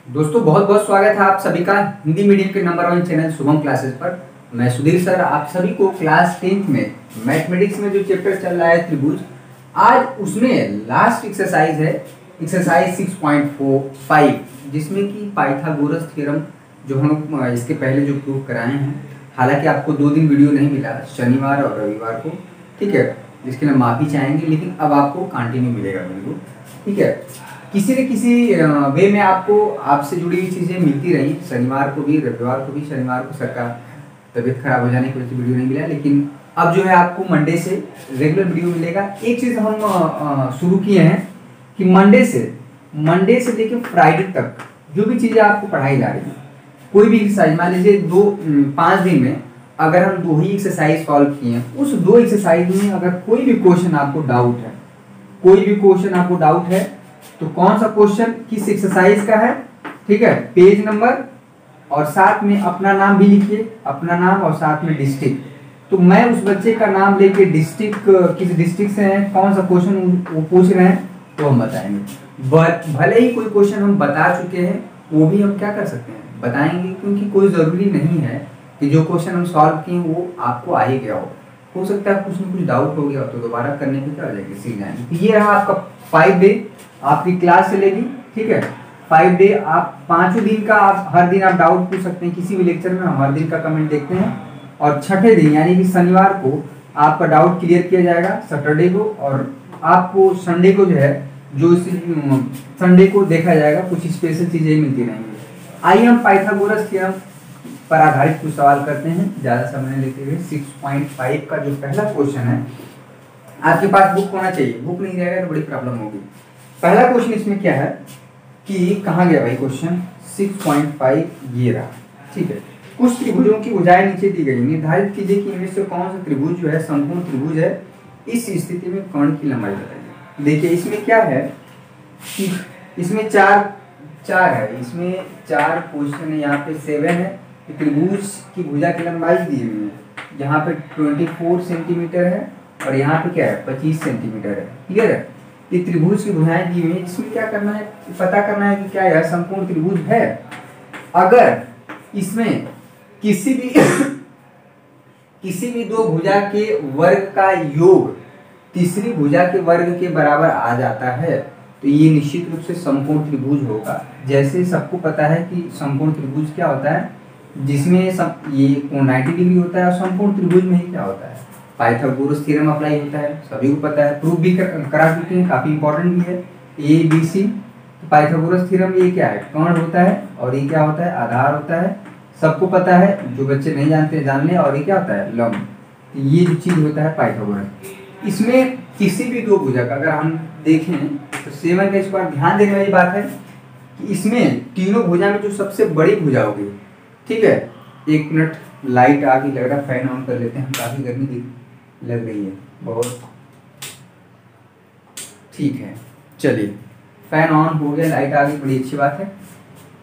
दोस्तों बहुत बहुत स्वागत है आप सभी का हिंदी मीडियम के नंबर 1 चैनल शुभम क्लासेस पर। मैं सुधीर सर आप सभी को क्लास 10th में मैथमेटिक्स में जो चैप्टर चल रहा है त्रिभुज, आज उसमें लास्ट एक्सरसाइज है एक्सरसाइज 6.45, जिसमें कि पाइथागोरस थ्योरम जो हम लोग इसके पहले जो प्रूव कराए हैं। हालांकि आपको 2 दिन वीडियो नहीं मिला, शनिवार और रविवार को, ठीक है, जिसके लिए माफ़ी चाहेंगे, लेकिन अब आपको कंटिन्यू मिलेगा वीडियो, ठीक है। किसी न किसी वे में आपको आपसे जुड़ी हुई चीज़ें मिलती रही, शनिवार को भी रविवार को भी। शनिवार को सर का तबीयत खराब हो जाने की वजह से वीडियो नहीं मिला, लेकिन अब जो है आपको मंडे से रेगुलर वीडियो मिलेगा। एक चीज़ हम शुरू किए हैं कि मंडे से लेकर फ्राइडे तक जो भी चीज़ें आपको पढ़ाई जा रही है, कोई भी एक्सरसाइज, मान लीजिए 5 दिन में अगर हम 2 ही एक्सरसाइज सॉल्व किए हैं, उस 2 एक्सरसाइज में अगर कोई भी क्वेश्चन आपको डाउट है, तो कौन सा क्वेश्चन किस एक्सरसाइज का है, ठीक है, पेज नंबर और साथ में अपना नाम भी लिखिए, अपना नाम और साथ में डिस्ट्रिक्ट। तो मैं उस बच्चे का नाम लेके डिस्ट्रिक्ट, किस डिस्ट्रिक्ट से है, कौन सा क्वेश्चन वो पूछ रहे हैं, तो हम बताएंगे। भले ही कोई क्वेश्चन हम बता चुके हैं, वो भी हम क्या कर सकते हैं, बताएंगे, क्योंकि कोई ज़रूरी नहीं है कि जो क्वेश्चन हम सॉल्व किए वो आपको आ ही गया हो सकता है कुछ न कुछ डाउट हो गया तो दोबारा करने पे क्या हो जाएगी, सीख जाएंगे। तो ये रहा आपका 5 डे आपकी क्लास चलेगी, ठीक है। 5 डे आप 5 दिन का, आप हर दिन आप डाउट पूछ सकते हैं किसी भी लेक्चर में, हम हर दिन का कमेंट देखते हैं। और छठे दिन यानी कि शनिवार को आपका डाउट क्लियर किया जाएगा, सैटरडे को, और आपको संडे को जो है, जो संडे को देखा जाएगा, कुछ स्पेशल चीज़ें मिलती रहेंगी। आइए हम पाइथागोरस थ्योरम पर आधारित कुछ सवाल करते हैं, ज़्यादा समय लेते हुए। 6.5 का जो पहला क्वेश्चन है, आपके पास बुक होना चाहिए, बुक नहीं रहेगा तो बड़ी प्रॉब्लम होगी। पहला क्वेश्चन इसमें क्या है कि कहाँ गया भाई क्वेश्चन 6.5, ये रहा, ठीक है। कुछ त्रिभुजों की भुजाएं नीचे दी गई, निर्धारित कीजिए कि इनमें से कौन सा त्रिभुज जो है समकोण त्रिभुज है। इस स्थिति में कर्ण की लंबाई बताइए। देखिए इसमें क्या है कि इसमें चार है, इसमें 4 क्वेश्चन है, यहाँ पे 7 है। त्रिभुज की भुजा की लंबाई दी हुई है, यहाँ पे 24 सेंटीमीटर है और यहाँ पे क्या है 25 सेंटीमीटर है, क्लियर है। ये त्रिभुज की भुजाएं दी हुई है, इसमें क्या करना है, पता करना है कि क्या यह संपूर्ण त्रिभुज है। अगर इसमें किसी भी 2 भुजा के वर्ग का योग तीसरी भुजा के वर्ग के बराबर आ जाता है, तो ये निश्चित रूप से समकोण त्रिभुज होगा। जैसे सबको पता है कि समकोण त्रिभुज क्या होता है, जिसमें ये कोण 90 डिग्री होता है, और समकोण त्रिभुज में ही क्या होता है, पाइथागोरस थ्योरम अप्लाई होता है, सभी को पता है, प्रूफ भी करा चुके हैं, काफी इंपॉर्टेंट भी है। ABC पाइथागोरस थ्योरम, ये क्या है, कर्ण होता है, और ये क्या होता है, आधार होता है, सबको पता है, जो बच्चे नहीं जानते जान ले। और ये क्या होता है, लंब। ये जो चीज होता है पाइथागोरस। इसमें किसी भी 2 भुजा का अगर हम देखें तो 7 का स्क्वायर, ध्यान देने वाली बात है कि इसमें तीनों भुजा में जो सबसे बड़ी भुजा होगी, ठीक है। 1 मिनट, लाइट आ गई, लग रहा है फैन ऑन कर लेते हैं, काफी गर्मी लग रही है बहुत, ठीक है। चलिए फैन ऑन हो गया, लाइट आ गई, बड़ी अच्छी बात है।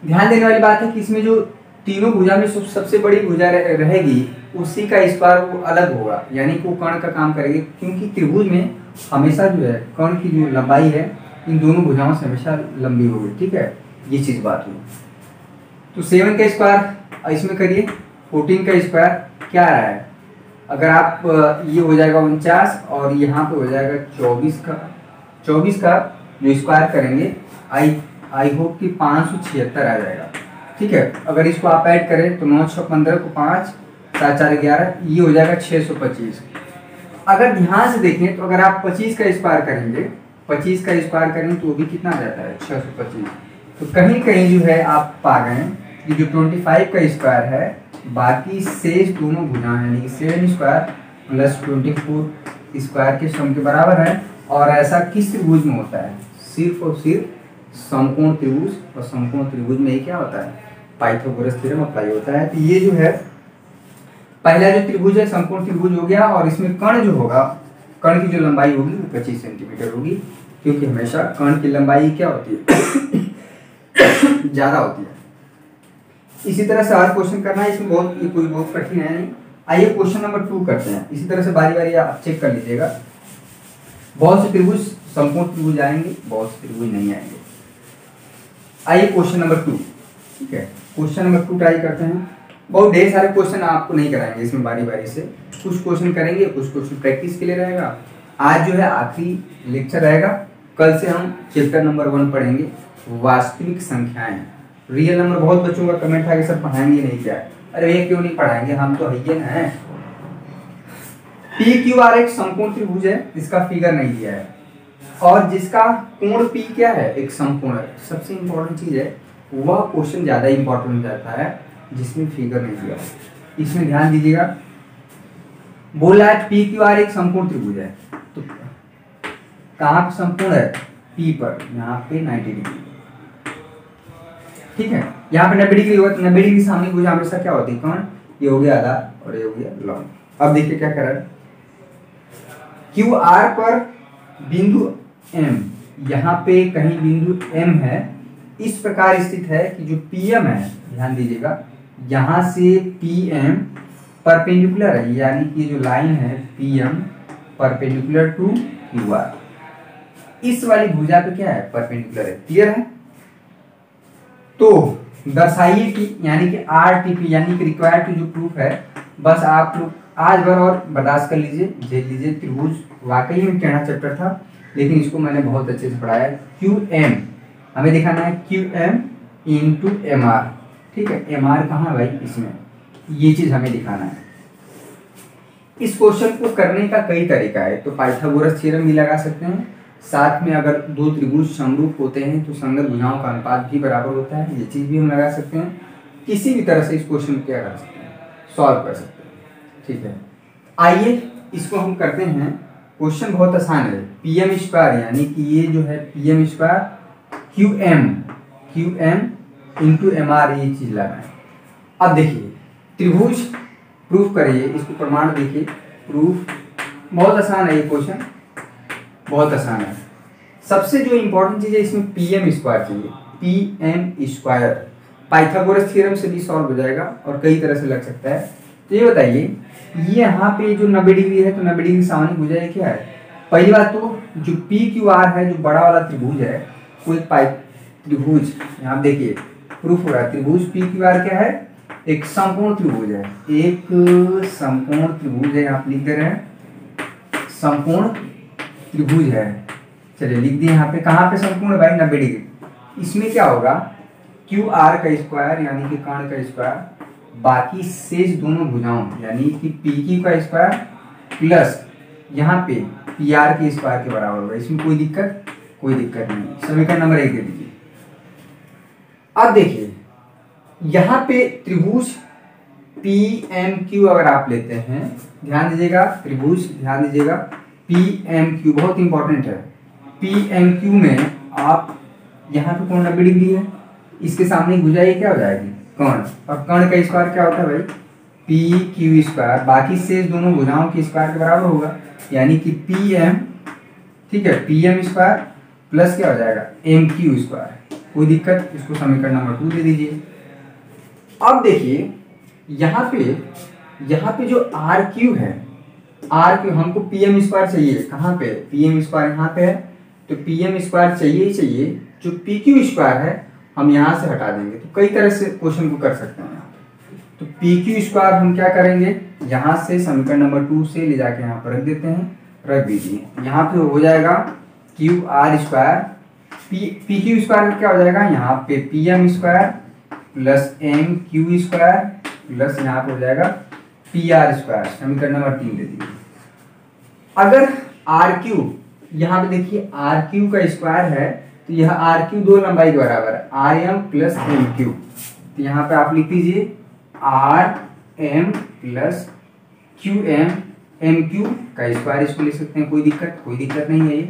ध्यान देने वाली बात है कि इसमें जो तीनों भुजा में सबसे बड़ी भुजा रहेगी, उसी का स्क्वायर वो अलग होगा, यानी कि वो कर्ण का काम करेगी, क्योंकि त्रिभुज में हमेशा जो है कर्ण की जो लंबाई है इन दोनों भुजाओं से हमेशा लंबी होगी, ठीक है। ये चीज बात हुई। तो 7 का स्क्वायर इसमें करिए, 14 का स्क्वायर क्या आ रहा है, अगर आप ये हो जाएगा 49 और यहाँ पे हो जाएगा 24 का जो स्क्वायर करेंगे, आई होप कि 576 आ जाएगा, ठीक है। अगर इसको आप ऐड करें तो 9 6 15 को 5 7 4 11, ये हो जाएगा 625। अगर ध्यान से देखें तो अगर आप 25 का स्क्वायर करेंगे, 25 का स्क्वायर करेंगे तो वो भी कितना आ जाता है 625। तो कहीं कहीं जो है आप पा गए कि जो 25 का स्क्वायर है, बाकी शेष दोनों भुजा यानी कि 7 स्क्वायर प्लस 24 स्क्वायर के सम के बराबर है। और ऐसा किस त्रिभुज में होता है, सिर्फ और सिर्फ समकोण त्रिभुज, और समकोण त्रिभुज में ही क्या होता है, पाइथागोरस थ्योरम अप्लाई होता है। तो ये जो है पहला जो त्रिभुज है समकोण त्रिभुज हो गया, और इसमें कर्ण जो होगा, कर्ण की जो लंबाई होगी वो 25 सेंटीमीटर होगी, क्योंकि हमेशा कर्ण की लंबाई क्या होती है ज्यादा होती है। इसी तरह से हर क्वेश्चन करना है, इसमें कोई बहुत कठिन है नहीं। आइए क्वेश्चन नंबर 2 करते हैं। इसी तरह से बारी बारी आप चेक कर लीजिएगा। बहुत से त्रिभुज समकोण त्रिभुज आएंगे, बहुत से त्रिभुज नहीं आएंगे। आइए क्वेश्चन नंबर 2। ठीक है, क्वेश्चन नंबर 2 ट्राई करते हैं। बहुत ढेर सारे क्वेश्चन आपको नहीं कराएंगे इसमें, बारी बारी से कुछ क्वेश्चन करेंगे, कुछ क्वेश्चन प्रैक्टिस के लिए रहेगा। आज जो है आखिरी लेक्चर रहेगा, कल से हम चैप्टर नंबर 1 पढ़ेंगे, वास्तविक संख्याएं। रियल नंबर बहुत बच्चों का कमेंट था कि सर पढ़ाएंगे नहीं क्या? अरे भैया क्यों नहीं पढ़ाएंगे, हम तो है ना। पी क्यू आर एक समकोण त्रिभुज है जिसका फिगर नहीं दिया है, और जिसका कोण पी क्या है, एक समकोण है। सबसे इंपॉर्टेंट चीज है, वह क्वेश्चन ज्यादा इंपॉर्टेंट हो जाता है जिसमें फिगर नहीं दिया। इसमें ध्यान दीजिएगा, बोला है पी क्यू आर एक समकोण त्रिभुज है, तो कहाँ पे समकोण है? पी पर, यहाँ पे 90 डिग्री, ठीक है। यहाँ पे 90 डिग्री होगा, 90 डिग्री सामने भुजा हमेशा क्या होती है? कौन? ये हो गया आधा और ये हो गया लॉन्ग। अब देखिए क्या कर रहा है, क्यू आर पर बिंदु M, यहाँ पे कहीं बिंदु M है, इस प्रकार स्थित है कि जो PM है, ध्यान दीजिएगा, यहाँ से PM परपेंडिकुलर है, यानी कि जो लाइन है PM परपेंडिकुलर टू QR, इस वाली भुजा पे क्या है? परपेंडिकुलर है। क्लियर है? तो दर्शाइए कि, यानी कि RTP यानी कि रिक्वायर्ड टू जो प्रूफ है, बस आप लोग आज भर और बर्दाश्त कर लीजिए, झेल लीजिए। त्रिभुज वाकई में टेढ़ा चैप्टर था, लेकिन इसको मैंने बहुत अच्छे से पढ़ाया है। QM हमें दिखाना है, QM इंटू MR, ठीक है। MR कहाँ है भाई? इसमें, ये चीज हमें दिखाना है। इस क्वेश्चन को करने का कई तरीका है, तो पाइथागोरस थ्योरम भी लगा सकते हैं, साथ में अगर दो त्रिभुज समरूप होते हैं तो संगत भुजाओं का अनुपात भी बराबर होता है, ये चीज भी हम लगा सकते हैं। किसी भी तरह से इस क्वेश्चन को क्या कर सकते हैं? सॉल्व कर सकते हैं, ठीक है। आइए इसको हम करते हैं। क्वेश्चन बहुत आसान है, PM स्क्वायर, यानी कि ये जो है PM square QM into MR, ये चीज लगाए। अब देखिए त्रिभुज प्रूफ करिए, इसको प्रमाण देखिए, प्रूफ बहुत आसान है, ये क्वेश्चन बहुत आसान है। सबसे जो इंपॉर्टेंट चीज है इसमें PM स्क्वायर चाहिए, PM स्क्वायर। पाइथागोरस थ्योरम से भी सॉल्व हो जाएगा और कई तरह से लग सकता है। तो ये बताइए, ये यहाँ पे जो 90 डिग्री है, तो 90 डिग्री सामान्य भुजा है क्या है? पहली बात तो जो PQR है, जो बड़ा वाला त्रिभुज है, कोई त्रिभुज, यहाँ देखिए प्रूफ हो रहा है, त्रिभुज PQR क्या है? एक समकोण त्रिभुज है, एक समकोण त्रिभुज है, आप लिख दे रहे हैं समकोण त्रिभुज है। चलिए लिख दिए यहाँ पे, कहाँ पे समकोण है भाई? 90 डिग्री। इसमें क्या होगा? QR का स्क्वायर यानी कि कर्ण का स्क्वायर, बाकी शेष दोनों भुजाओं यानी कि PQ का स्क्वायर प्लस यहाँ पे PR के स्क्वायर के बराबर होगा। इसमें कोई दिक्कत नहीं। समीकरण नंबर 1 दे दीजिए। अब देखिए यहाँ पे त्रिभुज PMQ अगर आप लेते हैं, ध्यान दीजिएगा, त्रिभुज ध्यान दीजिएगा, PMQ बहुत इंपॉर्टेंट है। PMQ में आप यहाँ पे कोण 90 डिग्री है, इसके सामने भुजा ये क्या हो जाएगी? कर्ण, और कर्ण का स्क्वायर क्या होता है भाई? PQ स्क्वायर, बाकी शेष दोनों भुजाओं के स्क्वायर के बराबर होगा, यानी कि PM, ठीक है, PM स्क्वायर प्लस क्या हो जाएगा? MQ square. कोई दिक्कत? इसको समीकरण नंबर 2 दे दीजिए। अब देखिए यहाँ पे जो RQ है, RQ हमको PM स्क्वायर चाहिए, कहाँ पे? PM स्क्वायर यहाँ पे है, तो PM स्क्वायर चाहिए ही चाहिए। जो PQ स्क्वायर है हम यहाँ से हटा देंगे, तो कई तरह से क्वेश्चन को कर सकते हैं। तो PQ स्क्वायर हम क्या करेंगे? यहाँ से समीकरण नंबर 2 से ले जाके यहाँ पर रख देते हैं, रख दीजिए। यहाँ पे हो जाएगा QR स्क्वायर, PQ स्क्वायर क्या हो जाएगा? यहाँ पे PM square plus MQ square plus यहाँ पे हो जाएगा PR स्क्वायर। समीकरण नंबर 3 दे दीजिए। अगर RQ, यहाँ पे देखिए RQ का स्क्वायर है, तो यह RQ दो लंबाई के बराबर है, RM प्लस MQ। तो यहाँ पे आप लिख दीजिए RM प्लस QM, MQ का स्क्वायर इसको लिख सकते हैं, कोई दिक्कत नहीं है। ये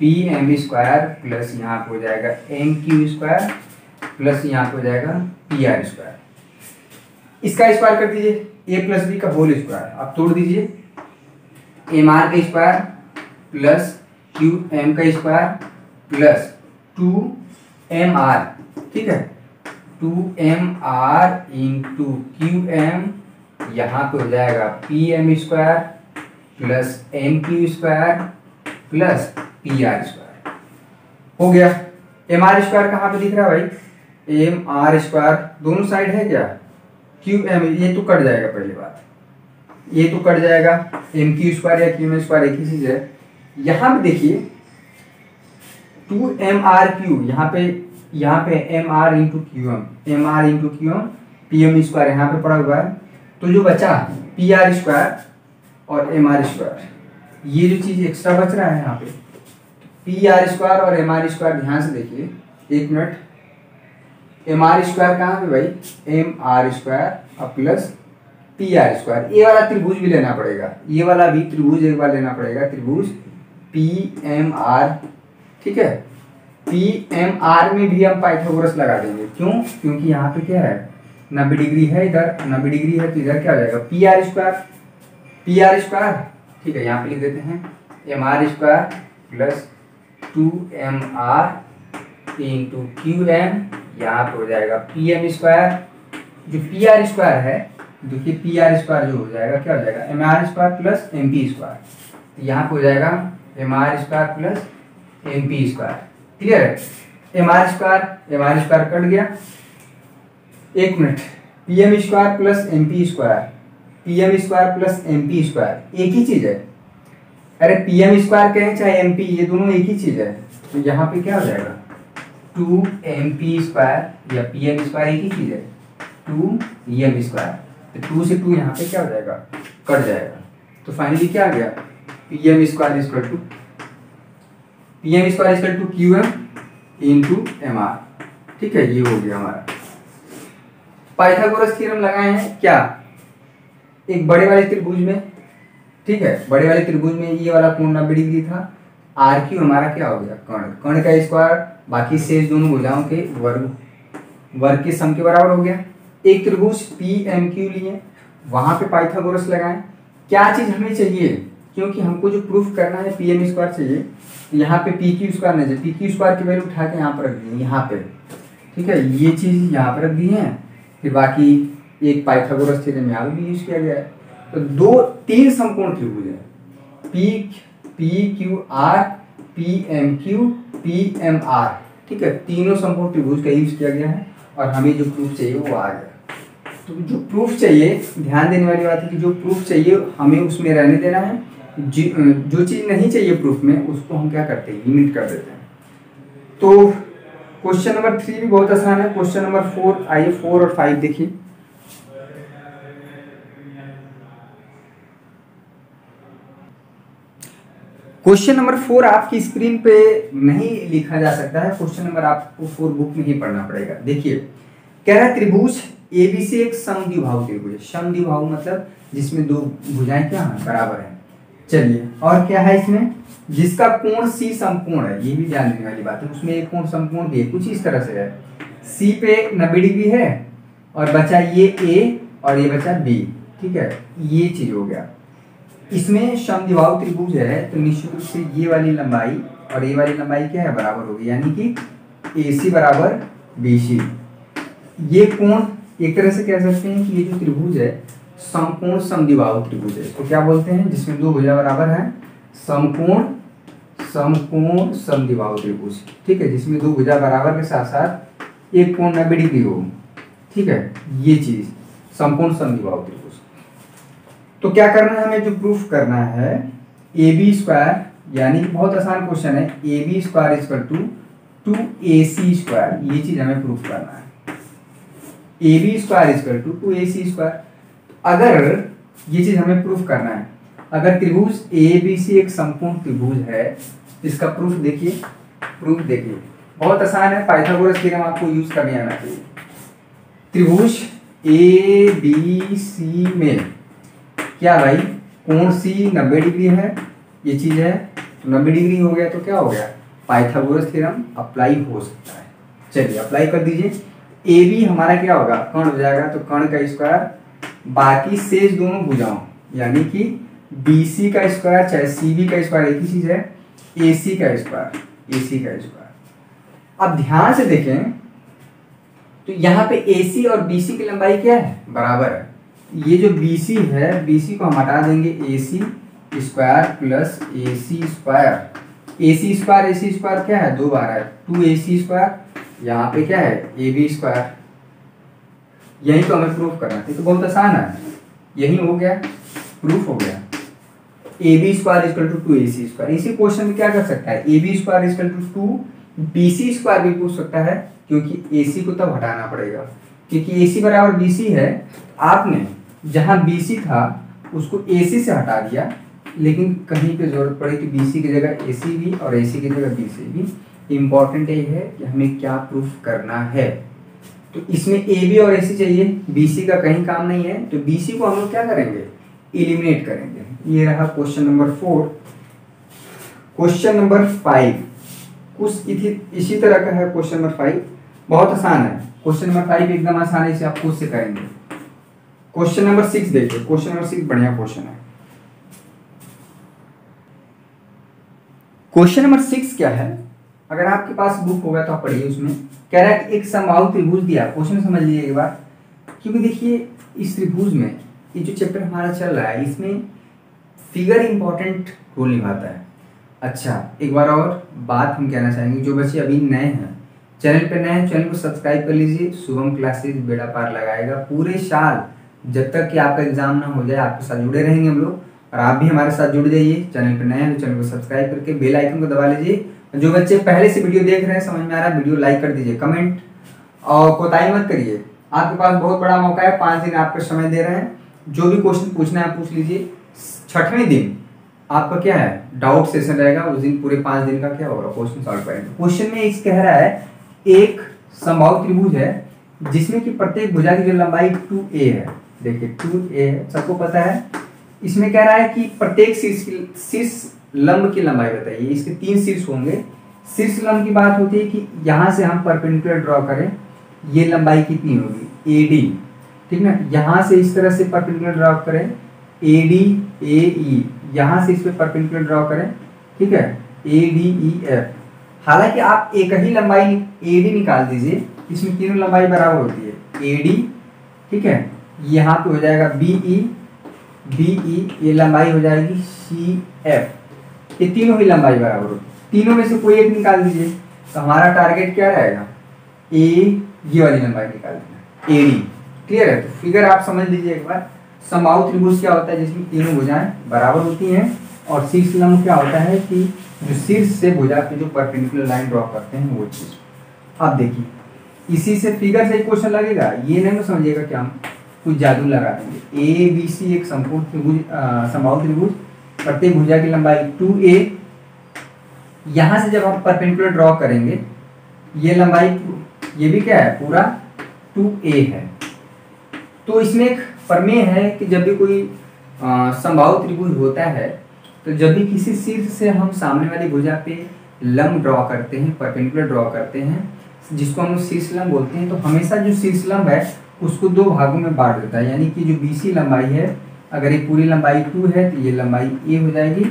PM स्क्वायर प्लस यहाँ पे हो जाएगा MQ स्क्वायर प्लस यहाँ पे हो जाएगा PR स्क्वायर। इसका स्क्वायर कर दीजिए, A प्लस B का होल स्क्वायर, आप तोड़ दीजिए। MR का स्क्वायर प्लस QM का स्क्वायर प्लस 2MR, ठीक है, 2MR इंटू QM, यहाँ पे हो जाएगा PM square plus MQ square plus PR square. हो गया। MR स्क्वायर कहाँ पे दिख रहा है भाई? एम आर स्क्वायर दोनों साइड है क्या, क्यू एम, ये तो कट जाएगा, पहली बात ये तो कट जाएगा, एम क्यू स्क्वायर या क्यू एम स्क्वायर एक ही चीज है। यहाँ पे देखिए 2mr/क्यू, यहाँ पे mr into Q M P M square यहाँ पे पड़ा हुआ है, तो जो बचा पी आर स्क्वायर और एम आर स्क्वायर, ये जो चीज एक्स्ट्रा बच रहा है यहाँ पे पी आर स्क्वायर और एम आर स्क्वायर, ध्यान से देखिए, एक मिनट, एम आर स्क्वायर कहाँ पे भाई, एम आर स्क्वायर और प्लस पी आर स्क्वायर, ये वाला त्रिभुज भी लेना पड़ेगा, ये वाला भी त्रिभुज एक बार लेना पड़ेगा, त्रिभुज पी एम आर, ठीक है। पी एम आर में भी हम पाइथागोरस लगा देंगे, क्यों, क्योंकि यहाँ पे क्या है 90 डिग्री है, इधर 90 डिग्री है, तो इधर क्या हो जाएगा पी आर स्क्वायर, ठीक है, यहाँ पे लिख देते हैं M R square plus 2mr into Q M, यहाँ पे हो जाएगा पी एम स्क्वायर, जो पी आर स्क्वायर है, देखिए पी आर स्क्वायर जो हो जाएगा क्या हो जाएगा M R square plus M P square, तो यहाँ पे हो जाएगा M R square plus M P square, clear है। एम आर स्क्वायर कट गया, एक minute, P M square plus M P square plus M P square एक ही चीज है, अरे पी एम स्क्वायर कहें चाहे एम पी, ये दोनों एक ही चीज है, तो यहाँ पे क्या हो जाएगा 2mp स्क्वायर या पी एम स्क्वायर एक ही चीज है, 2m स्क्वायर, तो 2 से 2 यहाँ पे क्या हो जाएगा कट जाएगा, तो फाइनली क्या आ गया P M square equal to Q M into M R, ठीक है, ये हो गया हमारा। पाइथागोरस थ्योरम लगाए हैं क्या, एक बड़े वाले त्रिभुज में, ठीक है, बड़े वाले त्रिभुज में ये वाला कोण 90 डिग्री था, आर क्यू हमारा क्या हो गया कर्ण का स्क्वायर, बाकी शेष दोनों भुजाओं के वर्ग के सम के बराबर हो गया। एक त्रिभुज पी एम क्यू लिए, वहां पे पाइथागोरस लगाएं, क्या चीज हमें चाहिए, क्योंकि हमको जो प्रूफ करना है पी एम स्क्वायर चाहिए, यहाँ पे पी क्यू स्क्वायर नहीं चाहिए, पी क्यू स्क्वायर की वैल्यू उठा के यहाँ पर रख दी, यहाँ पे, ठीक है, ये चीज यहाँ पर रख दी है, फिर बाकी एक पाइथागोरस थ्योरम यहाँ भी यूज किया गया है, तो 3 समकोण त्रिभुज है, P Q R, P M Q, P M R, ठीक है, तीनों समकोण त्रिभुज का यूज किया गया है, और हमें जो प्रूफ चाहिए वो आ गया। तो जो प्रूफ चाहिए, ध्यान देने वाली बात है कि जो प्रूफ चाहिए हमें उसमें रहने देना है, जो चीज नहीं चाहिए प्रूफ में उसको हम क्या करते हैं लिमिट कर देते हैं। तो क्वेश्चन नंबर 3 भी बहुत आसान है, क्वेश्चन नंबर 4, आइए 4 और 5 देखिए। क्वेश्चन नंबर 4 आपकी स्क्रीन पे नहीं लिखा जा सकता है, क्वेश्चन नंबर आपको 4 बुक में ही पढ़ना पड़ेगा। देखिए कह रहा है त्रिभुज एबीसी एक समद्विबाहु त्रिभुज है, समद्विबाहु मतलब जिसमें दो भुजाएं क्या है बराबर है। चलिए और क्या है इसमें, जिसका कोण सी समकोण है, ये भी ध्यान देने वाली बात है, उसमें एक कोण समकोण भी है, कुछ इस तरह से है, सी पे 90 डिग्री है और बचा ये ए और ये बचा बी, ठीक है, ये चीज हो गया। इसमें समद्विबाहु त्रिभुज है तो निश्चित रूप से ये वाली लंबाई और ये वाली लंबाई क्या है बराबर होगी, यानी कि AC बराबर BC। ये कोण एक तरह से कह सकते हैं कि ये जो त्रिभुज है समकोण समद्विबाहु त्रिभुज है, तो क्या बोलते हैं जिसमें दो भुजा बराबर है, समकोण समद्विबाहु त्रिभुज, ठीक है, जिसमें दो भुजा बराबर के साथ साथ एक कोण 90 डिग्री हो, ठीक है, ये चीज समकोण समद्विबाहु त्रिभुज। तो क्या करना है हमें, जो प्रूफ करना है AB स्क्वायर, यानी कि बहुत आसान क्वेश्चन है, AB square equal to 2AC square, ये चीज हमें प्रूफ करना है, AB square equal to 2AC square. अगर ये चीज हमें प्रूफ करना है, अगर त्रिभुज ABC एक समकोण त्रिभुज है, इसका प्रूफ देखिए, बहुत आसान है, पाइथागोरस थ्योरम आपको यूज करने आना चाहिए। त्रिभुज ABC में क्या भाई, कोण C 90 डिग्री है, ये चीज है, तो 90 डिग्री हो गया तो क्या हो गया, पाइथागोरस थ्योरम अप्लाई हो सकता है। चलिए अप्लाई कर दीजिए, AB हमारा क्या होगा, कर्ण हो जाएगा, तो कर्ण का स्क्वायर, बाकी शेष दोनों भुजाओं यानी कि BC का स्क्वायर चाहे CB का स्क्वायर एक ही चीज है, AC का स्क्वायर। अब ध्यान से देखें तो यहाँ पे AC और BC की लंबाई क्या है, बराबर है। ये जो BC है, BC को हम हटा देंगे, AC square plus AC square, AC square क्या है, 2 बार है, 2AC स्क्वायर यहाँ पे क्या है AB², यही तो हमें प्रूफ करना था, तो बहुत आसान है, यही हो गया, प्रूफ हो गया। AB² = 2AC²। इसी क्वेश्चन में क्या कर सकता है, AB² = 2 BC² भी पूछ सकता है, क्योंकि AC को तब हटाना पड़ेगा, क्योंकि AC = BC है। आपने जहां BC था उसको AC से हटा दिया, लेकिन कहीं पे जरूरत पड़े कि BC की जगह AC भी और AC की जगह BC भी। इंपॉर्टेंट ये है कि हमें क्या प्रूफ करना है, तो इसमें AB और AC चाहिए, BC का कहीं काम नहीं है, तो BC को हम लोग क्या करेंगे, एलिमिनेट करेंगे। ये रहा क्वेश्चन नंबर 4। क्वेश्चन नंबर 5 कुछ इसी तरह का है। क्वेश्चन नंबर 5 बहुत आसान है। क्वेश्चन नंबर 5 एकदम आसानी से आप खुद से करेंगे। क्वेश्चन नंबर 6 देखिए, क्वेश्चन नंबर 6 बढ़िया क्वेश्चन है। क्वेश्चन नंबर 6 क्या है, अगर आपके पास बुक होगा तो आप पढ़िए। उसमें कह रहा है कि एक समबाहु त्रिभुज दिया, क्वेश्चन समझ लीजिए एक बार, क्योंकि देखिए इस त्रिभुज में ये जो चैप्टर हमारा चल रहा है इसमें फिगर इंपॉर्टेंट रोल निभाता है। अच्छा, एक बार और बात हम कहना चाहेंगे, जो बच्चे अभी नए हैं, चैनल पे नए हैं, चैनल को सब्सक्राइब कर लीजिए। शुभम क्लासेज बेड़ा पार लगाएगा पूरे साल, जब तक कि आपका एग्जाम ना हो जाए आपके साथ जुड़े रहेंगे हम लोग, और आप भी हमारे साथ जुड़ जाइए। चैनल पे नए हैं तो चैनल को सब्सक्राइब करके बेल आइकन को दबा लीजिए। जो बच्चे पहले से वीडियो देख रहे हैं, समझ में आ रहा है, वीडियो लाइक कर दीजिए, कमेंट और कोताही मत करिए। आपके पास बहुत बड़ा मौका है, 5 दिन आपका समय दे रहे हैं, जो भी क्वेश्चन पूछना है पूछ लीजिए। 6वें दिन आपका क्या है, डाउट सेशन रहेगा, उस दिन पूरे 5 दिन का क्या होगा, क्वेश्चन सॉल्व करेंगे। क्वेश्चन में इस कह रहा है एक समबाहु त्रिभुज है जिसमें कि प्रत्येक भुजा की जो लंबाई 2a है, देखिए 2a है, सबको पता है। इसमें कह रहा है कि प्रत्येक शीर्ष लंब की लंबाई बताइए। इसके 3 शीर्ष होंगे। शीर्ष लंब की बात होती है कि यहाँ से हम परपेंडिकुलर ड्रॉ करें, ये लंबाई कितनी होगी, AD, ठीक ना। यहाँ से इस तरह से परपेंडिकुलर ड्रॉ करें, AD AE, यहाँ से इस पे परपेंडिकुलर ड्रॉ करें, ठीक है, ADEF। हालांकि आप एक ही लंबाई AD निकाल दीजिए, इसमें तीनों लंबाई बराबर होती है। AD, ठीक है, यहाँ पे हो जाएगा BE, ये लंबाई हो जाएगी CF, ये तीनों ही लंबाई बराबर होती है। तीनों में से कोई एक निकाल दीजिए, तो हमारा टारगेट क्या रहेगा, ये वाली लंबाई निकाल देना, AD। क्लियर है, तो फिगर आप समझ लीजिए एक बार। समबाहु त्रिभुज क्या होता है, जिसमें तीनों भुजाएं बराबर होती हैं, और शीर्ष लंब क्या होता है कि जो शीर्ष से भुजा पे जो परपेंडिकुलर लाइन ड्रॉ करते हैं वो चीज। अब देखिए इसी से फिगर से क्वेश्चन लगेगा, ये नहीं समझिएगा कि हम कुछ जादू लगा देंगे। ABC एक संपूर्ण त्रिभुज, समबाहु त्रिभुज, प्रत्येक भुजा की लंबाई 2a। यहाँ से जब हम परपेंडिकुलर ड्रॉ करेंगे, ये लंबाई, ये भी क्या है, पूरा 2a है। तो इसमें एक प्रमेय है कि जब भी कोई समबाहु त्रिभुज होता है, तो जब भी किसी शीर्ष से हम सामने वाली भुजा पे लंब ड्रॉ करते हैं, परपेंडिकुलर ड्रॉ करते हैं, जिसको हम शीर्ष लंब बोलते हैं, तो हमेशा जो शीर्ष लंब है उसको 2 भागों में बांट देता है। यानी कि जो BC लंबाई है, अगर ये पूरी लंबाई 2 है तो ये लंबाई a हो जाएगी,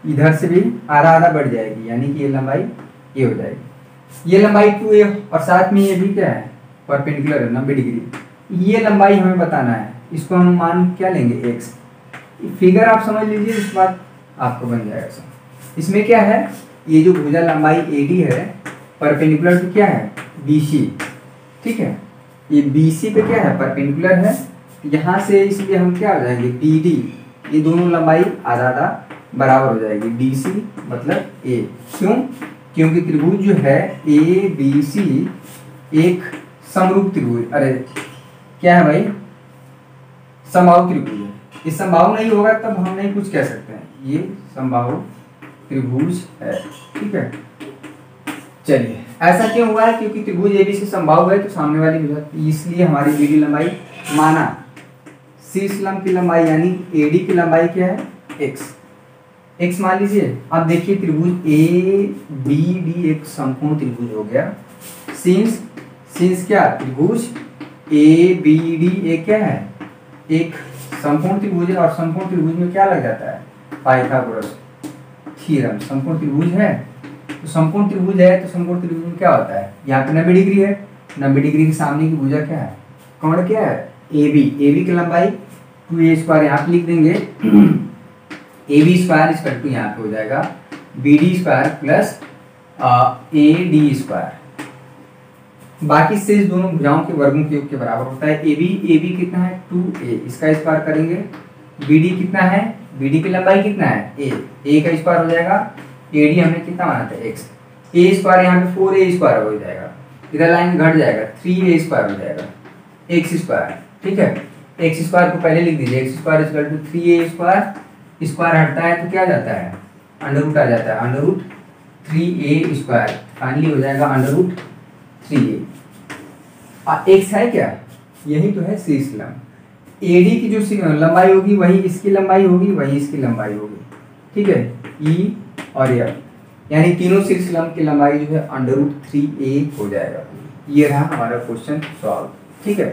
इधर से भी आधा बढ़ जाएगी, यानी कि ये लंबाई a हो जाएगी। ये लंबाई 2a, और साथ में ये भी क्या है, परपेंडिकुलर है 90 डिग्री। ये लंबाई हमें बताना है, इसको हम मान क्या लेंगे, x। फिगर आप समझ लीजिए, इस बात आपको बन जाएगा। इसमें क्या है, ये जो भुजा लंबाई AD है, परपेंडिकुलर तो क्या है, BC, ठीक है, ये BC पे क्या है, परपेंडिकुलर है, यहाँ से इसलिए हम क्या हो जाएंगे, BD, ये दोनों लंबाई आधा बराबर हो जाएगी, BC मतलब A। क्यों, क्योंकि त्रिभुज जो है ABC एक समरूप त्रिभुज, अरे क्या है भाई, समबाहु त्रिभुज है। ये समबाहु नहीं होगा तब हम नहीं कुछ कह सकते हैं, ये समबाहु त्रिभुज है, ठीक है। चलिए, ऐसा क्यों हुआ है, क्योंकि त्रिभुज ABC समबाहु है, तो सामने वाली भुजा, इसलिए हमारी BD लंबाई माना। शीर्ष लंब की लंबाई यानी AD की लंबाई क्या है, x मान लीजिए। अब देखिए त्रिभुज ABD एक संपूर्ण त्रिभुज हो गया। सिंस क्या, त्रिभुज ABD एक क्या है, एक संपूर्ण त्रिभुज है, और संपूर्ण त्रिभुज में क्या लग जाता है, पाइथागोरस थ्योरम। संपूर्ण त्रिभुज है, तो संपूर्ण त्रिभुज है, तो संपूर्ण त्रिभुज में क्या होता है, यहाँ पे 90 डिग्री है, 90 डिग्री के सामने की भुजा क्या है, कोण क्या है, AB की लंबाई 2a² यहाँ पे लिख देंगे, AB² यहाँ पे हो जाएगा BD² प्लस AD²। बाकी शेष दोनों भुजाओं के वर्गों के योग के बराबर होता है। ए बी कितना है 2a, इसका स्क्वायर करेंगे। BD कितना है, BD की लंबाई कितना है a का स्क्वायर हो जाएगा। AD हमने कितना माना था x, a स्क्वायर यहाँ पे 4a स्क्वायर हो जाएगा, इधर लाइन घट जाएगा 3a स्क्वायर हो जाएगा x स्क्वायर। ठीक है, x स्क्वायर को पहले लिख दीजिए, x square equal to 3a square, square हटता है तो क्या जाता है अंडर रूट आ जाता है, under root 3a square, finally हो जाएगा अंडर रूट 3a। x है क्या, यही तो है शीर्ष लंब। AD की जो लंबाई होगी वही इसकी लंबाई होगी, वही इसकी लंबाई होगी। ठीक है, E और F, यानी तीनों शीर्ष लंब की लंबाई जो है अंडर रूट 3a हो जाएगा। ये रहा हमारा क्वेश्चन सॉल्व। ठीक है,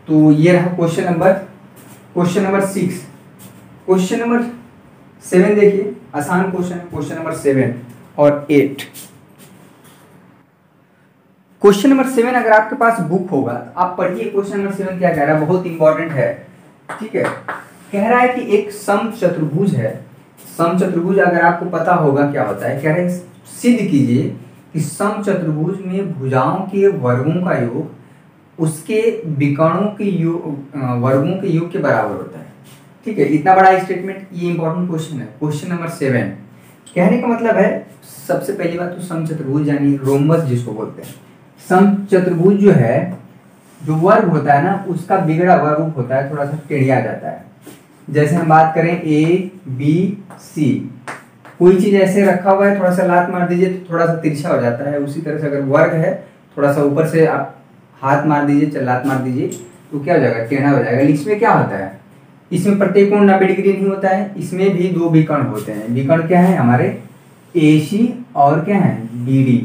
तो ये रहा क्वेश्चन नंबर 6। क्वेश्चन नंबर 7 देखिए, आसान क्वेश्चन है, क्वेश्चन नंबर 7 और 8। क्वेश्चन नंबर 7 अगर आपके पास बुक होगा तो आप पढ़िए क्वेश्चन नंबर 7 क्या कह रहा है, बहुत इंपॉर्टेंट है। ठीक है, कह रहा है कि एक समचतुर्भुज है। समचतुर्भुज अगर आपको पता होगा क्या होता है, कह रहे हैं सिद्ध कीजिए कि समचतुर्भुज में भुजाओं के वर्गों का योग उसके विकर्णों के वर्गों के योग के बराबर होता है। ठीक है, इतना बड़ा स्टेटमेंट, ये इंपॉर्टेंट क्वेश्चन है। क्वेश्चन नंबर 7 कहने का मतलब है, सबसे पहली बात तो समचतुर्भुज यानी रोम्बस जिसको बोलते हैं, समचतुर्भुज जो है, जो वर्ग होता है ना उसका बिगड़ा हुआ रूप होता है, थोड़ा सा टेढ़िया जाता है। जैसे हम बात करें ABC, कोई चीज ऐसे रखा हुआ है, थोड़ा सा लात मार दीजिए तो थोड़ा सा तिरछा हो जाता है। उसी तरह से अगर वर्ग है, थोड़ा सा ऊपर से आप हाथ मार दीजिए, लात मार दीजिए तो क्या हो जाएगा, टेढ़ा हो जाएगा। इसमें क्या होता है, इसमें प्रत्येक कोण 90 डिग्री नहीं होता है, इसमें भी दो विकर्ण होते हैं। विकर्ण क्या है हमारे AC और क्या है BD।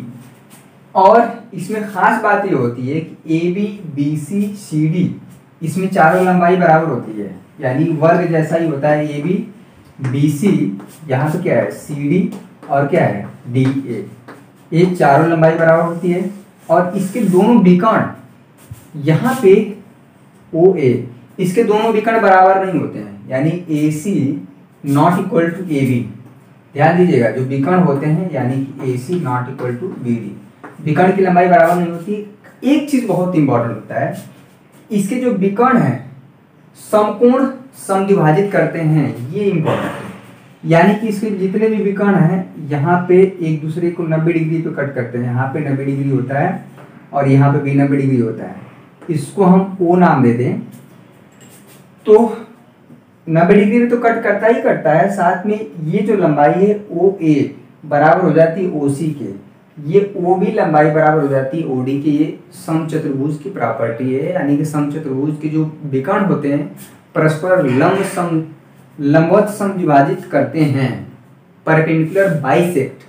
और इसमें खास बात ये होती है कि AB BC CD, इसमें चारों लंबाई बराबर होती है, यानी वर्ग जैसा ही होता है। AB BC, यहाँ पे क्या है CD और क्या है DA, ये चारों लंबाई बराबर होती है। और इसके दोनों विकर्ण यहाँ पे OA, इसके दोनों विकर्ण बराबर नहीं होते हैं, यानी AC not equal to AB। ध्यान दीजिएगा, जो विकर्ण होते हैं यानी कि AC not equal to BD, विकर्ण की लंबाई बराबर नहीं होती। एक चीज बहुत इंपॉर्टेंट होता है, इसके जो विकर्ण है समकोण समद्विभाजित करते हैं, ये इंपॉर्टेंट है। यानी कि इसके जितने भी विकर्ण हैं यहाँ पे एक दूसरे को 90 डिग्री पे कट करते हैं। यहाँ पे 90 डिग्री होता है और यहाँ पे भी 90 डिग्री होता है। इसको हम O नाम दे दें तो 90 डिग्री में तो कट करता ही करता है, साथ में ये जो लंबाई है OA बराबर हो जाती है OC के, ये OB लंबाई बराबर हो जाती है OD के। ये समचतुर्भुज की प्रॉपर्टी है, यानी कि समचतुर्भुज के जो विकर्ण होते हैं परस्पर लंबवत समद्विभाजित करते हैं। परपेंडिकुलर बाइसेक्ट,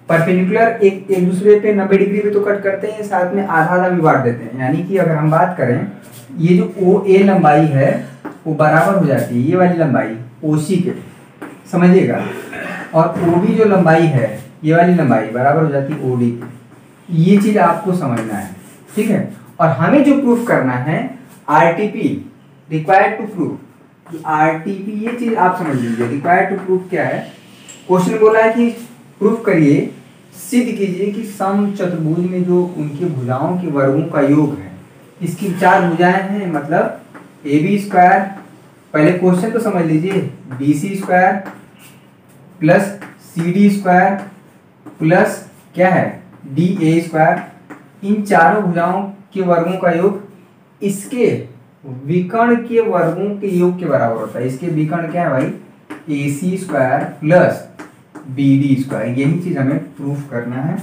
परपेंडिकुलर एक दूसरे पे 90 डिग्री पे तो कट करते हैं, साथ में आधा आधा भी बांट देते हैं। यानी कि अगर हम बात करें, ये जो OA लंबाई है वो बराबर हो जाती है ये वाली लंबाई OC के, समझिएगा। और OB जो लंबाई है ये वाली लंबाई बराबर हो जाती है OD की। ये चीज आपको समझना है, ठीक है। और हमें जो प्रूफ करना है RTP, required to proof, RTP, ये चीज आप समझ लीजिए। रिक्वायर्ड टू प्रूफ क्या है, क्वेश्चन बोला है कि प्रूफ करिए, सिद्ध कीजिए कि समचतुर्भुज में जो उनकी भुजाओं के वर्गों का योग है, इसकी 4 भुजाएं हैं, मतलब AB स्क्वायर, पहले क्वेश्चन तो समझ लीजिए, BC square plus CD square plus क्या है DA स्क्वायर, इन चारों भुजाओं के वर्गों का योग इसके विकर्ण के वर्गों के योग के बराबर होता है। इसके विकर्ण क्या है भाई AC square plus BD square. यही चीज हमें प्रूफ करना है।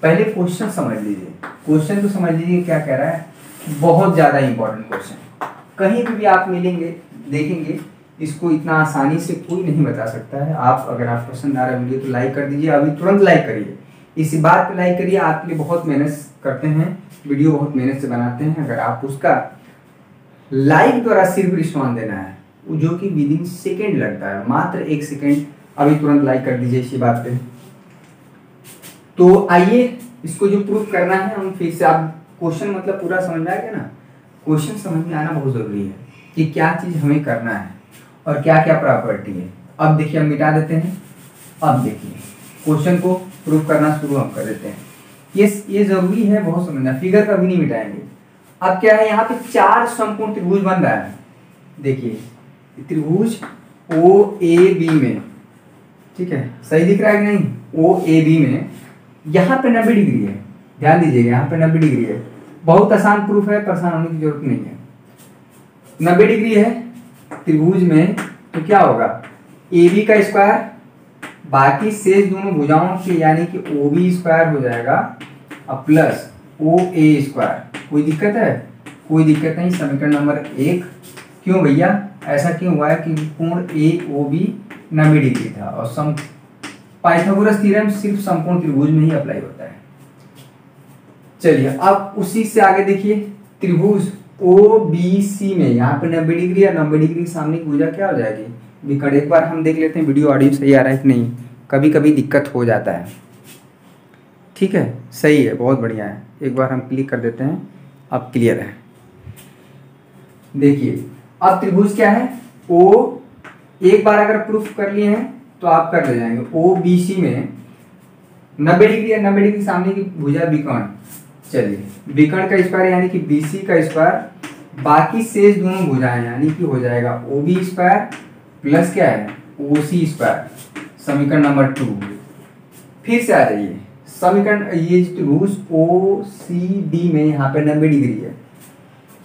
पहले क्वेश्चन समझ लीजिए, क्वेश्चन तो समझ लीजिए क्या कह रहा है, बहुत ज्यादा इंपॉर्टेंट क्वेश्चन। कहीं भी आप मिलेंगे देखेंगे, इसको इतना आसानी से कोई नहीं बता सकता है। आप अगर आप पसंद आ रहा है वीडियो तो लाइक कर दीजिए, अभी तुरंत लाइक करिए, इसी बात पे लाइक करिए। आपके लिए बहुत मेहनत करते हैं, वीडियो बहुत मेहनत से बनाते हैं। अगर आप उसका लाइक द्वारा सिर्फ रिस्पॉन्स देना है, जो कि विदिन सेकेंड लगता है, मात्र 1 सेकेंड, अभी तुरंत लाइक कर दीजिए इसी बात पे। तो आइए इसको जो प्रूफ करना है हम फिर से, आप क्वेश्चन मतलब पूरा समझ में आ गया ना। क्वेश्चन समझ में आना बहुत जरूरी है कि क्या चीज हमें करना है और क्या क्या प्रॉपर्टी है। अब देखिए हम मिटा देते हैं। अब देखिए क्वेश्चन को प्रूफ करना शुरू हम कर देते हैं। ये जरूरी है बहुत समझना, फिगर कभी नहीं मिटाएंगे। अब क्या है, यहाँ पे 4 समकोण त्रिभुज बन रहा है। देखिए त्रिभुज ओ ए बी में, ठीक है, सही दिख रहा है कि नहीं, ओ ए बी में यहाँ पे 90 डिग्री है, ध्यान दीजिएगा यहाँ पे 90 डिग्री है। बहुत आसान प्रूफ है, परेशान होने की जरूरत नहीं है। 90 डिग्री है त्रिभुज में, तो क्या होगा, ए बी का स्क्वायर बाकी शेष दोनों भुजाओं के यानी कि ओ बी स्क्वायर हो जाएगा और प्लस ओ ए स्क्वायर। कोई दिक्कत है? कोई दिक्कत नहीं। समीकरण नंबर 1। क्यों भैया ऐसा क्यों हुआ है कि कोण ए ओ बी 90 डिग्री था और सम पाइथागोरस थ्योरम सिर्फ समकोण त्रिभुज में ही अप्लाई होता है। चलिए अब उसी से आगे देखिए, त्रिभुज ओ बी सी में यहाँ पे 90 डिग्री या 90 डिग्री सामने की भुजा क्या हो जाएगी, विकर्ण। एक बार हम देख लेते हैं वीडियो ऑडियो सही आ रहा है कि नहीं, कभी कभी दिक्कत हो जाता है। ठीक है, सही है, बहुत बढ़िया है। एक बार हम क्लिक कर देते हैं, अब क्लियर है। देखिए अब त्रिभुज क्या है, ओ, एक बार अगर प्रूफ कर लिए हैं तो आप कर ले जाएंगे। ओ बी सी में 90 डिग्री या 90 डिग्री सामने की भुजा विकर्ण। चलिए विकर्ण का स्क्वायर यानी कि बी सी का स्क्वायर बाकी शेष दोनों भुजाएं यानी कि हो जाएगा ओ बी स्क्वायर प्लस क्या है ओ सी स्क्वायर, समीकरण नंबर 2। फिर से आ जाइए समीकरण, ये त्रिभुज ओ सी डी में यहाँ पे 90 डिग्री है,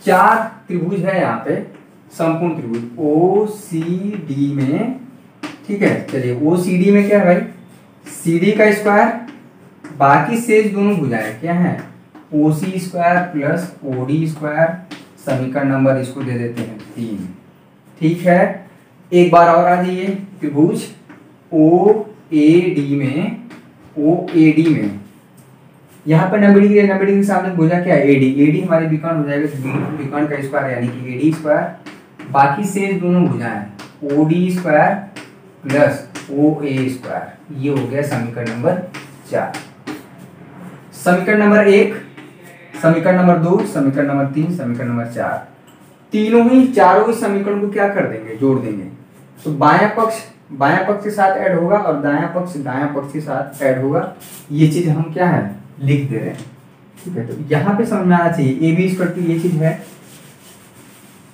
4 त्रिभुज है यहाँ पे संपूर्ण त्रिभुज ओ सी डी में। ठीक है, चलिए ओ सी डी में क्या है भाई, सी डी का स्क्वायर बाकी शेष दोनों भुजाएं क्या है O C square plus O D square, समीकरण नंबर इसको दे देते हैं 3। ठीक है, एक बार और आ जाइए, त्रिभुज ओ ए डी में, ओ ए डी में यहाँ पर 90 डिग्री 90 डिग्री सामने भुजा क्या है एडी, एडी हमारे विकर्ण हो जाएगा, तो विकर्ण का स्क्वायर यानी कि एडी स्क्वायर बाकी शेष दोनों भुजाएं O D square plus O A square, ये हो गया समीकरण नंबर 4। समीकरण नंबर 1, समीकरण नंबर 2, समीकरण नंबर 3, समीकरण नंबर 4, तीनों ही चारों ही समीकरण को क्या कर देंगे, जोड़ देंगे। तो बायां पक्ष के साथ ऐड होगा और दायां पक्ष के साथ ऐड होगा। ये चीज हम क्या है लिख दे रहे हैं। ठीक है, तो यहाँ पे समझ में आना चाहिए ए बी स्क्वायर की ये चीज है,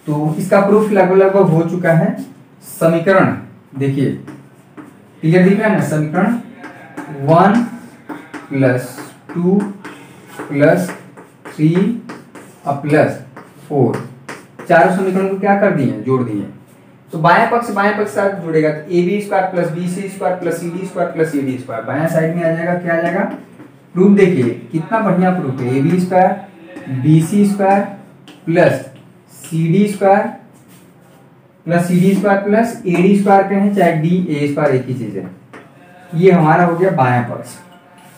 तो इसका प्रूफ लगभग हो चुका है। समीकरण देखिए क्लियर दिख रहा है ना, समीकरण 1 प्लस 2 प्लस 3 और प्लस 4, चारों समीकरण को क्या कर दिए, जोड़ दिए। तो बायां पक्ष साथ जुड़ेगा तो A B square plus B C square plus C D square plus C D square, बायां साइड में आ जाएगा, क्या आ जाएगा, प्रूफ देखिए कितना बढ़िया प्रूफ है, A B square B C square plus C D square plus A D square कहें चाहे डी ए स्क्वायर एक ही चीज है। ये हमारा हो गया बायां पक्ष,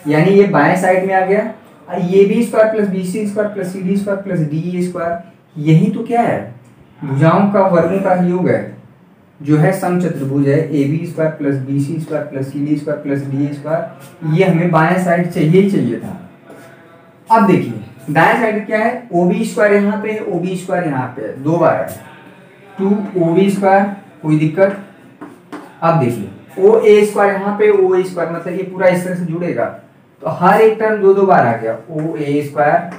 यानी ये बाएं साइड में आ गया। A B square plus B C square plus C D square plus D A square, यही तो क्या है, भुजाओं का वर्गों का योग है, जो है समचतुर्भुज है A B square plus B C square plus C D square plus D A square. ये हमें बाएं साइड चाहिए ही चाहिए था। अब देखिए दाएं साइड क्या है, ओ बी स्क्वायर यहाँ पे है, ओ बी स्क्वायर यहाँ पे है, 2 बार है 2 ओ बी स्क्वायर, कोई दिक्कत। अब देखिए ओ ए स्क्वायर यहाँ पे, ओ ए स्क्वायर मतलब ये पूरा इस तरह से जुड़ेगा, तो हर एक टर्म 2 बार आ गया ओ ए स्क्वायर।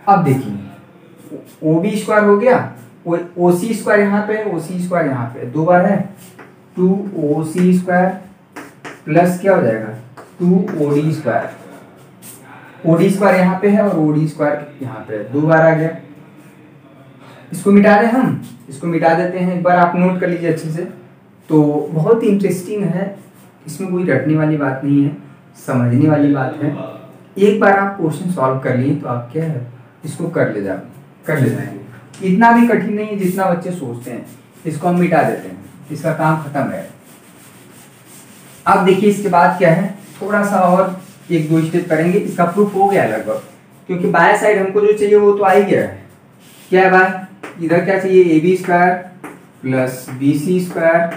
अब देखिए ओ बी स्क्वायर हो गया, ओ सी स्क्वायर यहाँ पे, ओ सी स्क्वायर यहाँ पे 2 बार है, 2 ओ सी स्क्वायर प्लस क्या हो जाएगा 2 O D square, O D square यहाँ पे है और ओ डी स्क्वायर यहाँ पे 2 बार आ गया। इसको मिटा दें हम, इसको मिटा देते हैं, एक बार आप नोट कर लीजिए अच्छे से। तो बहुत ही इंटरेस्टिंग है, इसमें कोई रटने वाली बात नहीं है, समझने वाली बात है। एक बार आप क्वेश्चन सॉल्व कर लिए तो आप क्या है इसको कर ले जाएंगे। इतना भी कठिन नहीं है जितना बच्चे सोचते हैं। इसको हम मिटा देते हैं, इसका काम खत्म है। अब देखिए इसके बाद क्या है, थोड़ा सा और 1-2 स्टेप करेंगे, इसका प्रूफ हो गया लगभग, क्योंकि बाएं साइड हमको जो चाहिए वो तो आ ही गया है। क्या है भाई, इधर क्या चाहिए, A B square plus B C square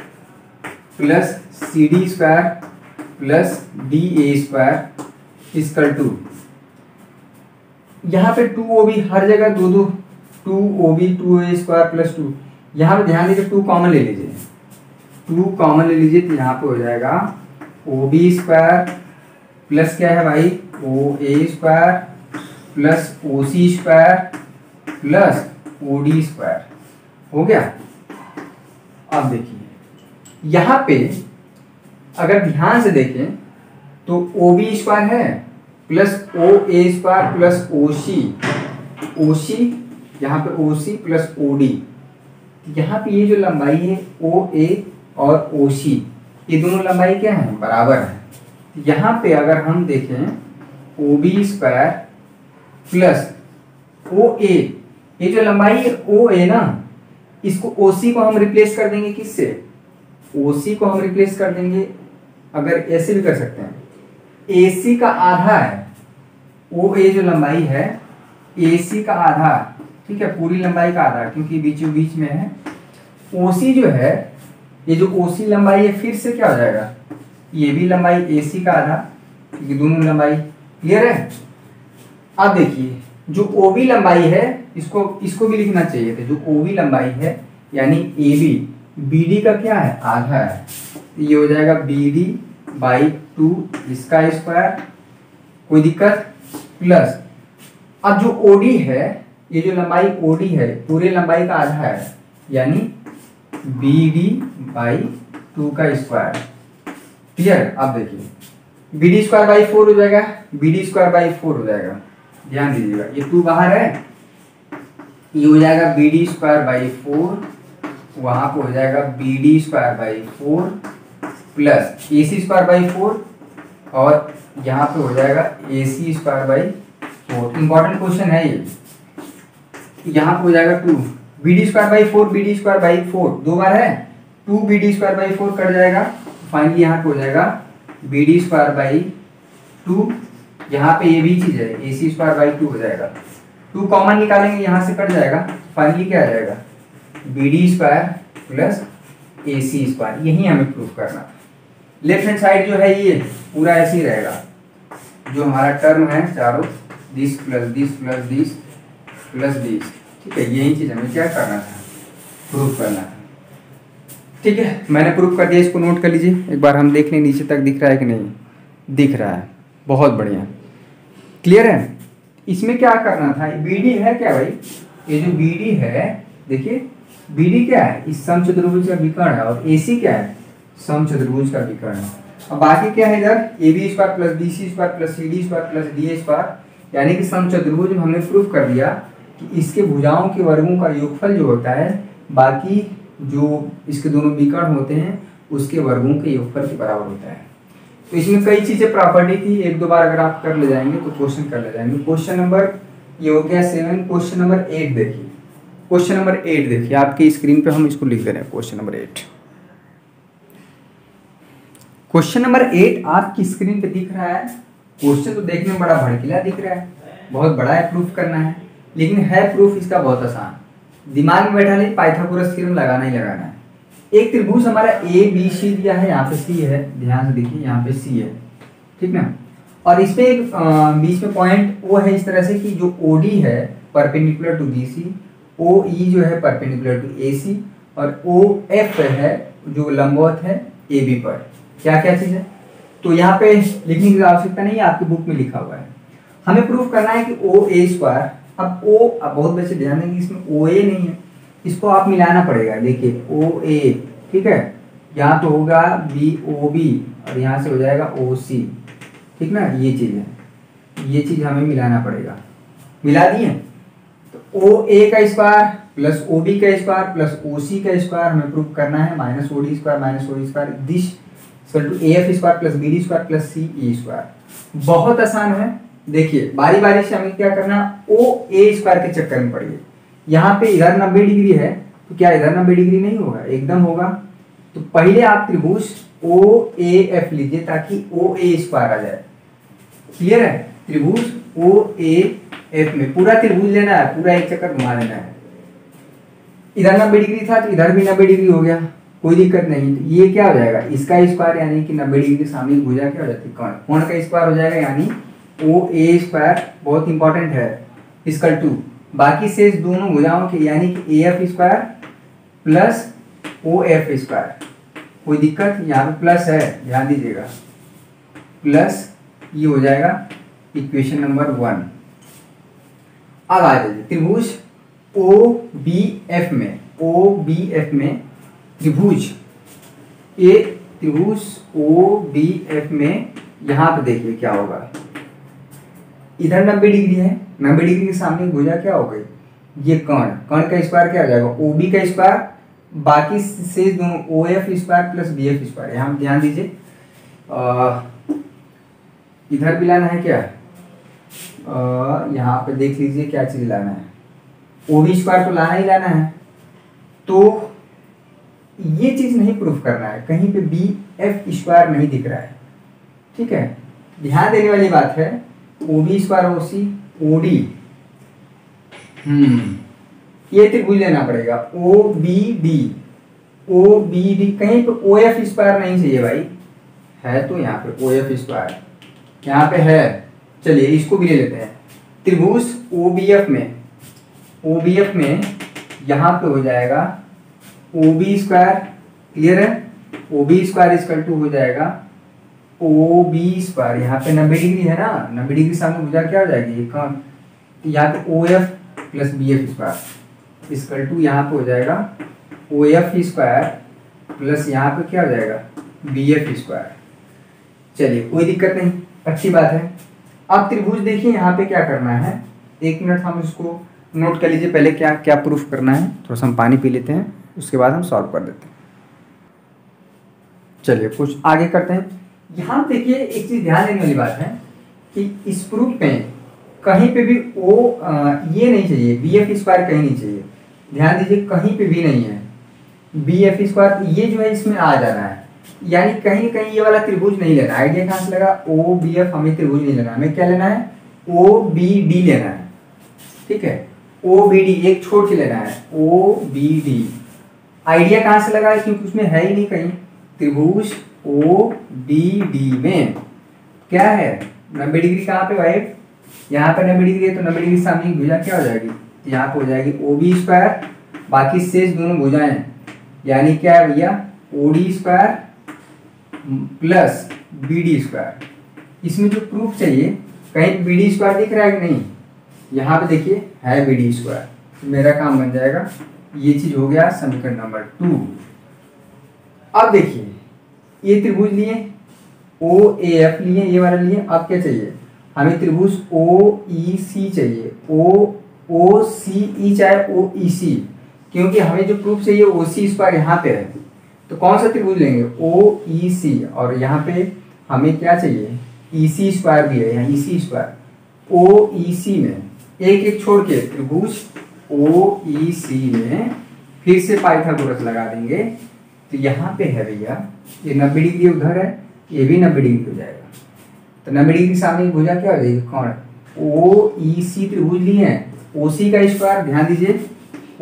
plus C D square plus D A square equal to, यहाँ पे 2 ओ बी हर जगह 2 2 O B 2 A square plus 2, यहाँ पे ध्यान दीजिए 2 कॉमन ले लीजिए, 2 कॉमन ले लीजिए तो यहाँ पे हो जाएगा ओ बी स्क्वायर प्लस क्या है भाई O A square plus O C square plus O D square हो गया। अब देखिए यहाँ पे अगर ध्यान से देखें तो ओ बी स्क्वायर है plus O A square plus O सी यहाँ पे ओ सी प्लस ओ डी। यहाँ पे ये जो लंबाई है ओ ए और ओ सी, ये दोनों लंबाई क्या है, बराबर है। यहाँ पे अगर हम देखें O B square plus O A, ये जो लंबाई है ओ ए ना, इसको ओ सी को हम रिप्लेस कर देंगे किससे, ओ सी को हम रिप्लेस कर देंगे, अगर ऐसे भी कर सकते हैं, ए सी का आधा है ओ ए जो लंबाई है, ए सी का आधा, ठीक है, पूरी लंबाई का आधा क्योंकि बीचों बीच में है। ओ सी जो है, ये जो ओ सी लंबाई है फिर से क्या हो जाएगा, ये भी लंबाई ए सी का आधा, ये दोनों लंबाई क्लियर है। अब देखिए जो ओ बी लंबाई है, इसको भी लिखना चाहिए था, जो ओ बी लंबाई है यानी ए बी, बी डी का क्या है, आधा है, ये हो जाएगा बी डी बाई 2 इसका स्क्वायर, कोई दिक्कत, प्लस अब जो ओ डी है, ये जो लंबाई ओ डी है पूरे लंबाई का आधा है यानी बी डी बाई 2 का स्क्वायर, क्लियर। अब देखिए बी डी स्क्वायर बाई 4 हो जाएगा, बी डी स्क्वायर बाई 4 हो जाएगा, ध्यान दीजिएगा ये 2 बाहर है, ये हो जाएगा बी डी स्क्वायर बाई 4, वहां पे हो जाएगा B D square by 4 plus A C square by 4 और यहाँ पे हो जाएगा A C square by 4। Important question है ये, यहाँ पे हो जाएगा 2 B D square by 4, B D square by 4 दो बार है, 2 B D square by 4 cut जाएगा, फाइनली यहाँ पे हो जाएगा बी डी स्क्वायर बाई 2, यहाँ पे ये भी चीज है ए सी स्क्वायर बाई 2 हो जाएगा, 2 कॉमन निकालेंगे यहाँ से कट जाएगा, फाइनली क्या आ जाएगा B D square plus A C square, यही हमें प्रूफ करना था। लेफ्ट हैंड साइड जो है ये पूरा ऐसे ही रहेगा, जो हमारा टर्म है चारों, this plus this plus this plus this, ठीक है, यही चीज हमें क्या करना था, प्रूफ करना था। ठीक है, मैंने प्रूफ कर दिया, इसको नोट कर लीजिए एक बार, हम देख लें नीचे तक दिख रहा है कि नहीं, दिख रहा है, बहुत बढ़िया, क्लियर है। इसमें क्या करना था, बी डी है क्या भाई, ये जो बी डी है देखिए, बी डी क्या है, इस समचतुर्भुज का विकर्ण है, और ए सी क्या है, समचतुर्भुज का विकर्ण है। अब बाकी क्या है इधर, A B square plus B C square plus C D square plus D A square, यानी कि समचतुर्भुज में हमने प्रूफ कर दिया कि इसके भुजाओं के वर्गों का योगफल जो होता है, बाकी जो इसके दोनों विकर्ण होते हैं उसके वर्गों के योगफल के बराबर होता है। तो इसमें कई चीजें प्रॉपर्टी थी, एक दो बार अगर आप कर ले जाएंगे तो क्वेश्चन कर ले जाएंगे। क्वेश्चन नंबर ये हो गया 7, क्वेश्चन नंबर 8 देखिए, क्वेश्चन नंबर 8 देखिए, आपकी स्क्रीन पे हम इसको लिख दे रहे हैं, क्वेश्चन नंबर 8। क्वेश्चन नंबर 8 आपकी स्क्रीन पे दिख रहा है। क्वेश्चन तो देखने में बड़ा भड़कीला दिख रहा है, बहुत बड़ा है, प्रूफ करना है, लेकिन है प्रूफ इसका बहुत आसान, दिमाग में बैठा नहीं, पाइथागोरस थ्योरम लगाना ही लगाना है। एक त्रिभुज हमारा ए बी सी दिया है, यहाँ पे सी है, ध्यान से देखिए यहाँ पे सी है, ठीक ना, और इसमें एक बीच में पॉइंट ओ है इस तरह से कि जो ओ डी है परपेंडिकुलर टू बी सी, ओ ई जो है परपेंडिकुलर टू ए सी, और ओ एफ है जो लंबवत है ए बी पर। क्या क्या चीज है, तो यहाँ पे लिखने की आवश्यकता नहीं है, आपकी बुक में लिखा हुआ है। हमें प्रूफ करना है कि ओ ए स्क्वायर, अब ओ, अब बहुत बच्चे ध्यान देंगे इसमें ओ ए नहीं है, इसको आप मिलाना पड़ेगा, देखिए ओ ए, ठीक है, यहाँ तो होगा बी ओ बी और यहाँ से हो जाएगा ओ सी, ठीक ना, ये चीज है, ये चीज हमें मिलाना पड़ेगा, मिला दिए तो ओ ए का स्क्वायर प्लस ओ बी का स्क्वायर प्लस ओ सी का स्क्वायर हमें प्रूफ करना है, minus O D square this equal to A F square plus B D square plus C E square. बहुत आसान है, देखिए बारी बारी से हमें क्या करना, ओ ए स्क्वायर के चक्कर में पड़िए, यहाँ पे इधर 90 डिग्री है तो क्या इधर 90 डिग्री नहीं होगा, एकदम होगा। तो पहले आप त्रिभुज ओ ए एफ लीजिए ताकि ओ ए स्क्वायर आ जाए, क्लियर है। त्रिभुज ओ ए एफ में पूरा त्रिभुज लेना है, पूरा एक चक्कर घुमा देना है, इधर 90 डिग्री था तो इधर भी 90 डिग्री हो गया, कोई दिक्कत नहीं। तो ये क्या हो जाएगा, इसका स्क्वायर यानी कि 90 डिग्री के सामने भुजा क्या हो जाती है, कोण का स्क्वायर हो जाएगा, यानी ओ ए स्क्वायर बहुत इंपॉर्टेंट है, इक्वल टू बाकी शेष दोनों भुजाओं के यानी कि A F square plus O F square, कोई दिक्कत, यहाँ पे प्लस है, ध्यान दीजिएगा, प्लस ये हो जाएगा इक्वेशन नंबर 1। अब आ जाइए त्रिभुज ओ बी एफ में, ओ बी एफ में त्रिभुज ओ बी एफ में यहाँ पे देखिए क्या होगा। इधर 90 डिग्री है, 90 डिग्री के सामने भुजा क्या हो गई, ये कर्ण का स्क्वायर क्या हो जाएगा, ओ बी का स्क्वायर, बाकी से दोनों O F square plus B F square. यहाँ ध्यान दीजिए इधर भी लाना है क्या, यहाँ पे देख लीजिए क्या चीज लाना है, ओ बी स्क्वायर तो लाना ही लाना है। तो ये चीज नहीं प्रूफ करना है, कहीं पे बी एफ स्क्वायर नहीं दिख रहा है, ठीक है। ध्यान देने वाली बात है O B square O C O D, ये त्रिभुज लेना पड़ेगा O B D, O B D, कहीं पे ओ एफ स्क्वायर नहीं चाहिए भाई, है तो यहाँ पे ओ एफ स्क्वायर यहाँ पे है। चलिए इसको भी ले लेते हैं। त्रिभुज ओ बी एफ में यहाँ पे हो जाएगा ओ बी स्क्वायर, क्लियर है, O B square equal to हो जाएगा ओ बी स्क्वायर, यहाँ पे 90 डिग्री है ना, 90 डिग्री सामने भुजा क्या हो जाएगी, कौन, यहाँ पे O F plus B F square equal to यहाँ पे हो जाएगा ओ एफ स्क्वायर प्लस यहाँ पे क्या हो जाएगा बी एफ स्क्वायर। चलिए कोई दिक्कत नहीं, अच्छी बात है। अब त्रिभुज देखिए यहाँ पे क्या करना है, 1 मिनट हम इसको नोट कर लीजिए, पहले क्या क्या प्रूफ करना है, थोड़ा सा हम पानी पी लेते हैं, उसके बाद हम सॉल्व कर देते हैं। चलिए कुछ आगे करते हैं। यहाँ देखिए एक चीज ध्यान देने वाली बात है कि इस प्रूफ में कहीं पे भी ये नहीं चाहिए, बी एफ स्क्वायर कहीं नहीं चाहिए, ध्यान दीजिए कहीं पे भी नहीं है बी एफ स्क्वायर, ये जो है इसमें आ जाना है, यानी कहीं कहीं ये वाला त्रिभुज नहीं लेना। आइडिया कहाँ से लगा, ओ बी एफ हमें त्रिभुज नहीं लेना, हमें क्या लेना है ओ बी डी लेना है, ठीक है, ओ बी डी एक छोड़ के लेना है ओ बी डी। आइडिया कहाँ से लगा है, क्योंकि उसमें है ही नहीं कहीं। त्रिभुज ओ बी डी में क्या है 90 डिग्री, कहाँ पे भाई, यहाँ पे 90 डिग्री है, तो 90 डिग्री सामने की भुजा क्या हो जाएगी, यहाँ पे हो जाएगी ओ बी स्क्वायर, बाकी शेष दोनों भुजाएं यानी क्या है भैया O D square plus B D square. इसमें जो प्रूफ चाहिए कहीं बी डी स्क्वायर दिख रहा है कि नहीं, यहाँ पे देखिए है बी डी स्क्वायर, तो मेरा काम बन जाएगा, ये चीज हो गया समीकरण नंबर 2। अब देखिए ये त्रिभुज लिए ओ ए एफ लिए, ये वाला लिए, अब क्या चाहिए हमें त्रिभुज ओ ई सी चाहिए, ओ सी ई चाहे ओ ई सी, क्योंकि हमें जो प्रूफ चाहिए ओ सी स्क्वायर यहाँ पे है, तो कौन सा त्रिभुज लेंगे ओ ई सी, और यहाँ पे हमें क्या चाहिए ई सी स्क्वायर भी है, यहाँ ई सी स्क्वायर ओ ई सी में एक एक छोड़ के त्रिभुज ओ ई सी में फिर से पाइथागोरस लगा देंगे, तो यहाँ पे है भैया ये 90 डिग्री उधर है, ये भी 90 डिग्री हो जाएगा, तो 90 डिग्री सामने की भुजा क्या हो जाएगी, कौन ओ ई सी त्रिभुज लिए हैं, ओ सी का स्क्वायर, ध्यान दीजिए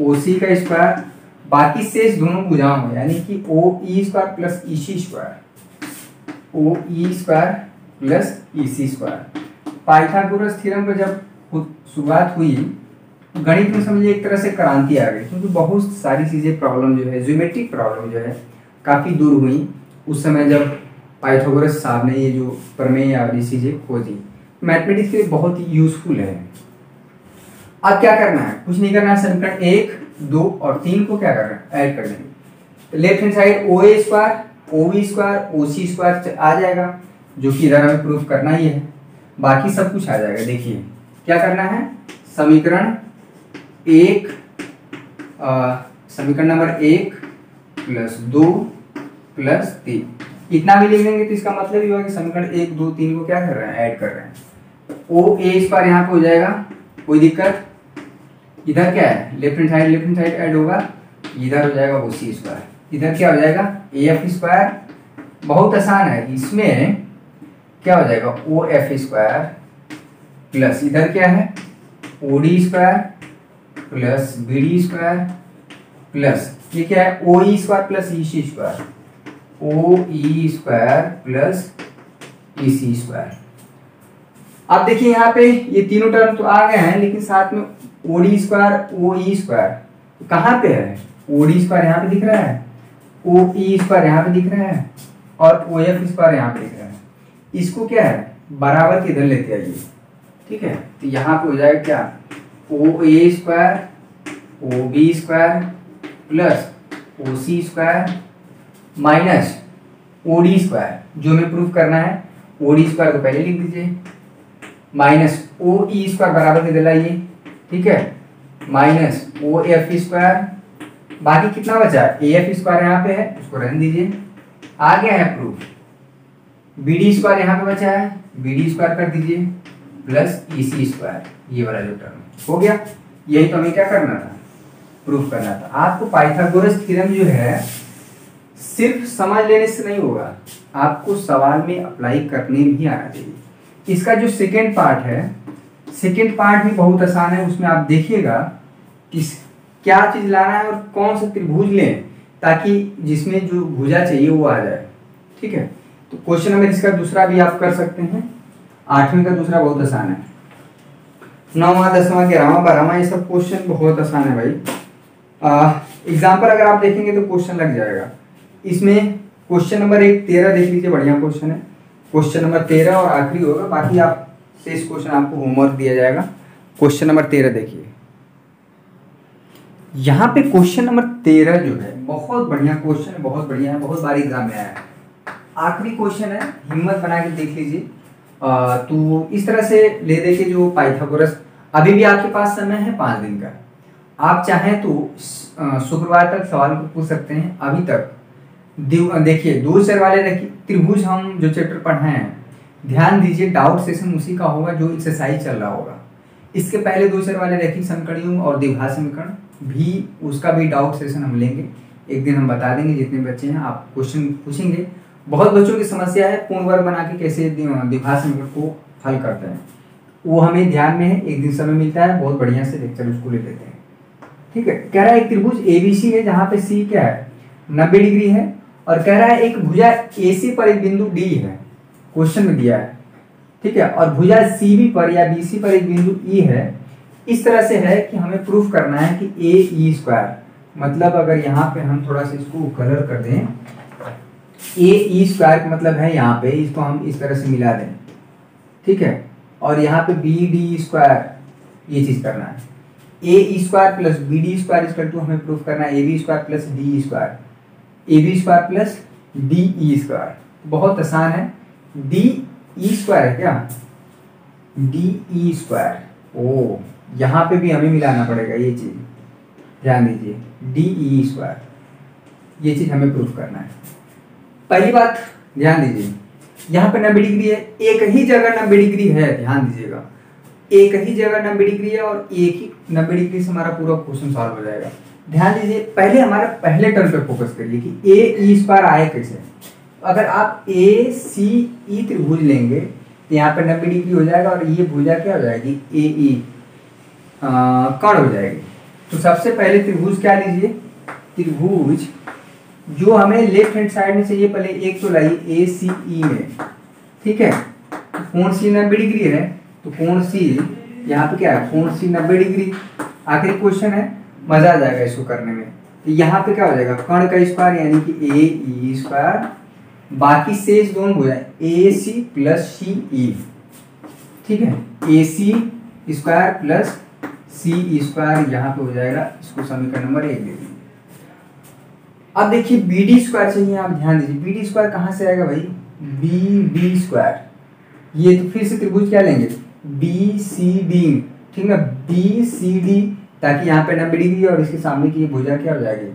ओ सी का स्क्वायर, बाकी शेष दोनों भुजाओं में यानी कि ओ E square plus E C square, O E square plus E C square. Pythagoras theorem पर जब शुरुआत हुई गणित में समझिए एक तरह से क्रांति आ गई, क्योंकि बहुत सारी चीजें प्रॉब्लम जो है ज्योमेट्रिक प्रॉब्लम जो है काफी दूर हुई उस समय जब पाइथागोरस साहब ने ये जो प्रमेय वाली चीजें खोजी। मैथमेटिक्स के लिए बहुत ही यूजफुल है। अब क्या करना है, कुछ नहीं करना है, समीकरण 1, 2 और 3 को क्या करना है ऐड कर देंगे, left hand side O A square O B square O C square आ जाएगा, जो कि इधर हमें प्रूफ करना ही है, बाकी सब कुछ आ जाएगा। देखिए क्या करना है, समीकरण 1 समीकरण नंबर 1 प्लस 2 प्लस 3 इतना भी लिख देंगे, तो इसका मतलब ये होगा कि समीकरण 1, 2, 3 को क्या कर रहे हैं ऐड कर रहे हैं। ओ ए स्क्वायर यहाँ पे हो जाएगा, कोई दिक्कत, इधर क्या है लेफ्ट हैंड साइड ऐड होगा, इधर हो जाएगा ओ सी स्क्वायर, इधर क्या हो जाएगा ए एफ स्क्वायर, बहुत आसान है, इसमें क्या हो जाएगा ओ एफ स्क्वायर प्लस इधर क्या है O D square plus B D square plus ये क्या है O E square plus E C square, O E square plus E C square. अब देखिए यहाँ पे ये तीनों टर्म तो आ गए हैं, लेकिन साथ में ओ D square O E square कहाँ पे है, ओ डी स्क्वायर यहाँ पे दिख रहा है, ओ ई स्क्वायर यहाँ पे दिख रहा है और ओ एफ स्क्वायर यहाँ पे दिख रहा है। इसको क्या है बराबर के इधर लेते आइए, ठीक है। तो यहाँ पे हो जाएगा क्या, O A square O B square plus O C square minus O D square, जो हमें प्रूफ करना है ओ डी स्क्वायर को पहले लिख दीजिए, माइनस ओ ई स्क्वायर बराबर दे दिलाइए, ठीक है, माइनस ओ एफ स्क्वायर, बाकी कितना बचा है, ए एफ स्क्वायर यहाँ पे है उसको रहने दीजिए, आ गया है प्रूफ। बी डी स्क्वायर यहाँ पे बचा है, बी डी स्क्वायर कर दीजिए प्लस ई सी स्क्वायर, ये वाला जो टर्म हो गया। यही तो हमें क्या करना था, प्रूफ करना था। आपको पाइथागोरस थ्योरम जो है सिर्फ समझ लेने से नहीं होगा, आपको सवाल में अप्लाई करने भी आना चाहिए। इसका जो सेकेंड पार्ट है, सेकेंड पार्ट भी बहुत आसान है, उसमें आप देखिएगा कि क्या चीज लाना है और कौन सा त्रिभुज लें ताकि जिसमें जो भुजा चाहिए वो आ जाए, ठीक है। तो क्वेश्चन नंबर इसका दूसरा भी आप कर सकते हैं, 8वीं का दूसरा बहुत आसान है, 9वां 10वां 11वां 12वां ये सब क्वेश्चन बहुत आसान है भाई। एग्जाम्पल अगर आप देखेंगे तो क्वेश्चन लग जाएगा। इसमें क्वेश्चन नंबर 13 देख लीजिए, बढ़िया क्वेश्चन है, क्वेश्चन नंबर 13 और आखिरी होगा, बाकी आप शेष क्वेश्चन आपको होमवर्क दिया जाएगा। क्वेश्चन नंबर 13 देखिए, यहाँ पे क्वेश्चन नंबर 13 जो है बहुत बढ़िया क्वेश्चन है, बहुत बढ़िया है, बहुत बार एग्जाम में आया है, आखिरी क्वेश्चन है, हिम्मत बना के देख लीजिए। तो इस तरह से ले दे के जो पाइथागोरस, अभी भी आपके पास समय है 5 दिन का, आप चाहें तो शुक्रवार तक सवाल को पूछ सकते हैं। अभी तक देखिए दूर से वाले त्रिभुज हम जो चैप्टर पढ़े हैं, ध्यान दीजिए डाउट सेशन उसी का होगा जो एक्सरसाइज चल रहा होगा। इसके पहले दूसरे वाले रैखिक समकणियों और द्विघात समीकरण भी, उसका भी डाउट सेशन हम लेंगे, एक दिन हम बता देंगे। जितने बच्चे हैं आप क्वेश्चन पूछेंगे, बहुत बच्चों की समस्या है पूर्ण वर्ग बना के कैसे द्विघात समीकरण को हल करते हैं, वो हमें ध्यान में है, एक दिन समय मिलता है, बहुत बढ़िया से लेक्चर उसको ले लेते हैं, ठीक है। कह रहा है एक त्रिभुज एबीसी है जहाँ पे सी क्या है 90 डिग्री है, और कह रहा है एक भुजा एसी पर एक बिंदु डी है, क्वेश्चन में दिया है, ठीक है, और भुजा सीबी पर या बीसी पर एक बिंदु ई है। इस तरह से है कि हमें प्रूफ करना है कि ए ई स्क्वायर, मतलब अगर यहाँ पे हम थोड़ा सा इसको कलर कर दें, ए ई स्क्वायर मतलब है यहाँ पे, इसको हम इस तरह से मिला दें, ठीक है, और यहाँ पे बी डी स्क्वायर, ये चीज करना है, A E square plus B D square equal to हमें प्रूफ करना है A B square plus D square, A B square plus D E square, बहुत आसान है। डी ई स्क्वायर है क्या, डी ई स्क्वायर, ओ यहाँ पे भी हमें मिलाना पड़ेगा, ये चीज ध्यान दीजिए, डी ई स्क्वायर, ये चीज हमें प्रूफ करना है। पहली बात ध्यान दीजिए, यहाँ पे 90 डिग्री है, एक ही जगह 90 डिग्री है, ध्यान दीजिएगा, एक ही जगह 90 डिग्री है और एक ही 90 डिग्री से हमारा पूरा क्वेश्चन सॉल्व हो जाएगा। ध्यान दीजिए, पहले हमारे पहले टर्म पे फोकस करिए कि ए ई स्क्वायर आए कैसे। अगर आप ए सी ई त्रिभुज लेंगे तो यहाँ पे 90 डिग्री हो जाएगा और ये भुजा क्या हो जाएगी, ए ई कर्ण हो जाएगी। तो सबसे पहले त्रिभुज क्या लीजिए, त्रिभुज जो हमें लेफ्ट हैंड साइड में चाहिए, पहले एक तो लाइए ए सी ई में, ठीक है, कोण सी 90 डिग्री है, तो कोण सी यहाँ पे क्या है, कोण सी 90 डिग्री। आखिरी क्वेश्चन है, मजा आ जाएगा इसको करने में। तो यहाँ पे क्या हो जाएगा, कर्ण का स्क्वायर यानी कि ए ई स्क्वायर, बाकी शेष दोनों हो जाए ए सी प्लस सी ई, ठीक है, ए C square plus C E square यहाँ पे हो जाएगा, इसको समीकरण नंबर 1 दे दीजिए। अब देखिए बी डी स्क्वायर चाहिए, आप ध्यान दीजिए, बी डी स्क्वायर कहाँ से आएगा भाई, बी डी स्क्वायर, ये तो फिर से त्रिभुज क्या लेंगे, बी सी डी, ठीक है, बी सी डी, ताकि यहाँ पे 90 डिग्री और इसके सामने की भुजा क्या हो जाएगी,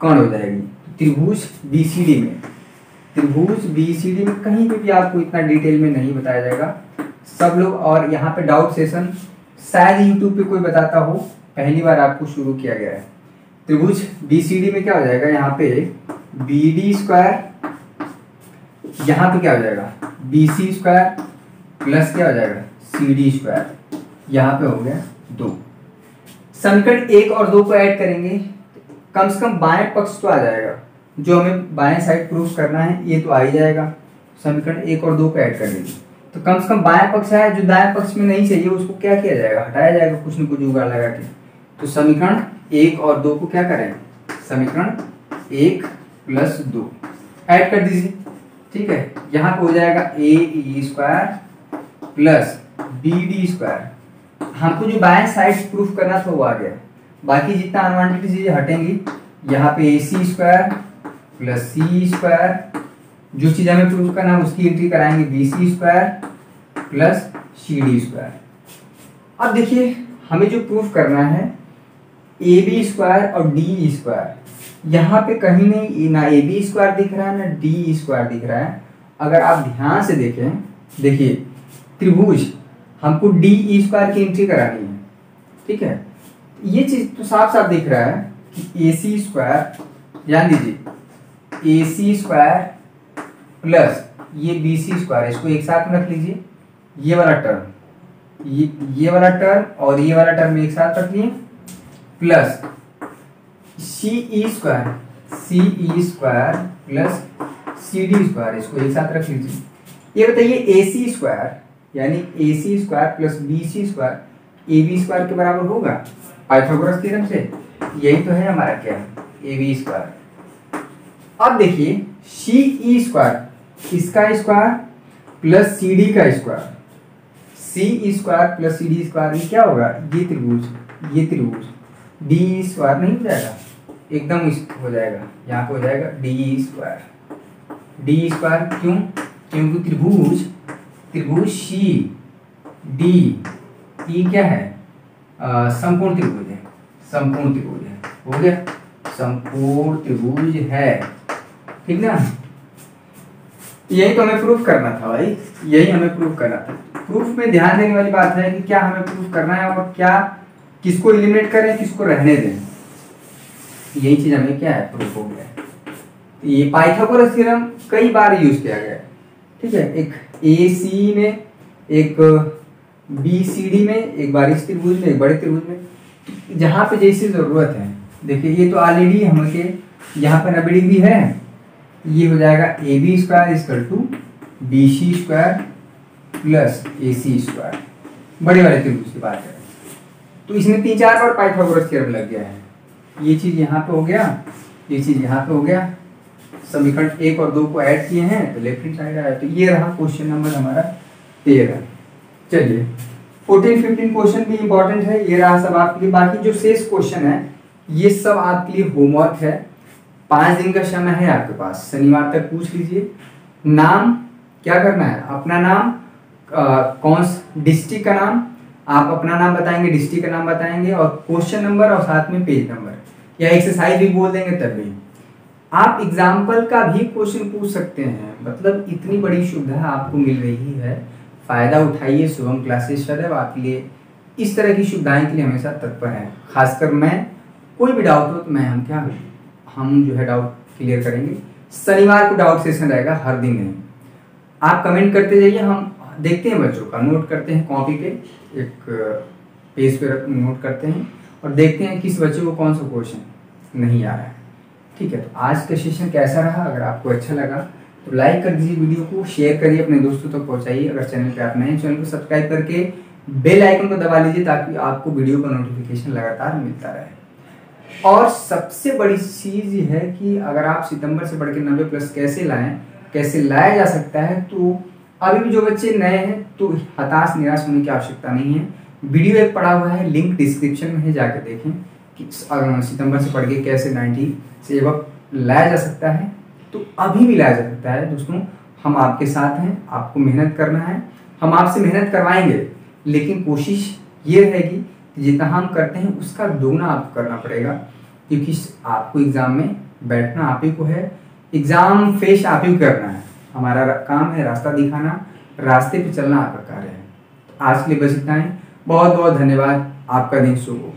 कर्ण हो जाएगी। त्रिभुज बी सी डी में, त्रिभुज बी सी डी में कहीं पे भी आपको इतना डिटेल में नहीं बताया जाएगा सब लोग, और यहाँ पे डाउट सेशन शायद यूट्यूब पे कोई बताता हो, पहली बार आपको शुरू किया गया है। त्रिभुज बी सी डी में क्या हो जाएगा, यहाँ पे बी डी स्क्वायर, यहाँ पे क्या हो जाएगा बी सी स्क्वायर प्लस क्या हो जाएगा सी डी स्क्वायर, यहाँ पे हो गया 2। समीकरण 1 और 2 को ऐड करेंगे, कम से कम बाएं पक्ष तो आ जाएगा, जो हमें बाएं साइड प्रूफ करना है ये तो आ ही जाएगा। समीकरण 1 और 2 को ऐड कर लीजिए, तो कम से कम बाएं पक्ष है, जो दाएं पक्ष में नहीं चाहिए उसको क्या किया जाएगा, हटाया जाएगा कुछ न कुछ जुगाड़ लगा के। तो समीकरण 1 और 2 को क्या करें, समीकरण 1 प्लस 2 ऐड कर दीजिए, ठीक है। यहाँ पे हो जाएगा A E square plus B D square. हमको जो बाएं साइड प्रूफ करना था वो आ गया, बाकी जितना अनवांटेड चीजें हटेंगी। यहाँ पे A C square plus C square, जो चीज हमें प्रूफ करना है उसकी एंट्री कराएंगे, B C square plus C D square. अब देखिए हमें जो प्रूफ करना है ए बी स्क्वायर और डी स्क्वायर, यहाँ पे कहीं नहीं ना ए बी स्क्वायर दिख रहा है ना डी स्क्वायर दिख रहा है। अगर आप ध्यान से देखें, देखिए त्रिभुज हमको डी स्क्वायर की एंट्री करानी है, ठीक है। ये चीज तो साफ साफ दिख रहा है कि ए सी स्क्वायर, ध्यान दीजिए ए सी स्क्वायर प्लस ये बी सी स्क्वायर, इसको एक साथ में रख लीजिए। ये वाला टर्म, ये वाला टर्म और ये वाला टर्म एक साथ रख लिए, plus C E square plus C D square, इसको एक साथ रख लीजिए। ये बताइए ए सी स्क्वायर यानी A C square plus B C square A B square के बराबर होगा पाइथागोरस थ्योरम से। यही तो है हमारा क्या, ए बी स्क्वायर। अब देखिए सी ई स्क्वायर, इसका स्क्वायर प्लस सी डी का square, C square plus C D square, ये क्या होगा, ये त्रिभुज डी स्क्वायर नहीं हो जाएगा, एकदम हो जाएगा, यहाँ पे हो जाएगा डी स्क्वायर। क्यों? क्योंकि त्रिभुज सी डी ई क्या है, समकोण त्रिभुज है, हो गया, समकोण त्रिभुज है, ठीक ना। यही तो हमें प्रूफ करना था भाई, यही हमें प्रूफ करना था। प्रूफ में ध्यान देने वाली बात है कि क्या हमें प्रूफ करना है और क्या, किसको एलिमिनेट करें किसको रहने दें, यही चीज हमें क्या है, प्रूफ हो गया है। ये पाइथागोरस थ्योरम कई बार यूज किया गया है, ठीक है। एक ए सी में, एक बी सी डी में, एक बार इस त्रिभुज में, एक बड़े त्रिभुज में, जहां पे जैसी जरूरत है। देखिए ये तो ऑलरेडी हमें यहाँ पर 90 डिग्री है, ये हो जाएगा A B square equal to B C square plus A C square, बड़े वाले त्रिभुज की बात है। तो इसमें 3-4 बार पाइथागोरस थ्योरम लग गया है। ये चीज यहाँ पे हो गया, ये चीज यहाँ पे हो गया, समीकरण 1 और 2 को ऐड किए हैं तो लेफ्ट हैंड साइड आया। तो ये रहा क्वेश्चन नंबर हमारा 13। चलिए 14-15 क्वेश्चन भी इंपॉर्टेंट है, ये रहा सब आपके लिए। बाकी जो शेष क्वेश्चन है ये सब आपके लिए होमवर्क है, 5 दिन का समय है आपके पास, शनिवार तक पूछ लीजिए। नाम क्या करना है, अपना नाम, कौन डिस्ट्रिक्ट का नाम, आप अपना नाम बताएंगे, डिस्ट्रिक्ट का नाम बताएंगे, और क्वेश्चन नंबर और साथ में पेज नंबर या एक्सरसाइज भी बोल देंगे तब भी। आप एग्जाम्पल का भी क्वेश्चन पूछ सकते हैं, मतलब इतनी बड़ी सुविधा आपको मिल रही है, फायदा उठाइए। शुभम क्लासेस सदैव आपके लिए इस तरह की सुविधाएं के लिए हमेशा तत्पर है। खासकर मैं, कोई भी डाउट हो तो मैं हम जो है डाउट क्लियर करेंगे। शनिवार को डाउट सेशन रहेगा, हर दिन नहीं। आप कमेंट करते जाइए, हम देखते हैं बच्चों का, नोट करते हैं कॉपी पे, एक पेज पे नोट करते हैं और देखते हैं किस बच्चे को कौन सा क्वेश्चन नहीं आ रहा है, ठीक है। तो आज का सेशन कैसा रहा, अगर आपको अच्छा लगा तो लाइक कर दीजिए, वीडियो को शेयर करिए, अपने दोस्तों तक पहुंचाइए। अगर चैनल पे आप नए हैं, चैनल को सब्सक्राइब करके बेल आइकन को दबा लीजिए ताकि आपको वीडियो का नोटिफिकेशन लगातार मिलता रहे। और सबसे बड़ी चीज है कि अगर आप सितंबर से बढ़ के 90+ कैसे लाया जा सकता है, तो अभी भी जो बच्चे नए हैं तो हताश निराश होने की आवश्यकता नहीं है। वीडियो एक पड़ा हुआ है, लिंक डिस्क्रिप्शन में है, जाकर देखें कि सितंबर से पढ़ के कैसे 90 से अब लाया जा सकता है। तो अभी भी लाया जा सकता है दोस्तों, हम आपके साथ हैं, आपको मेहनत करना है, हम आपसे मेहनत करवाएंगे, लेकिन कोशिश ये रहेगी कि जितना हम करते हैं उसका दोगुना आपको करना पड़ेगा, क्योंकि आपको एग्जाम में बैठना आप ही को है, एग्जाम फेस आप ही करना है। हमारा काम है रास्ता दिखाना, रास्ते पे चलना आपका कार्य है। आज के लिए बस इतना ही, बहुत बहुत धन्यवाद, आपका दिन शुभ हो।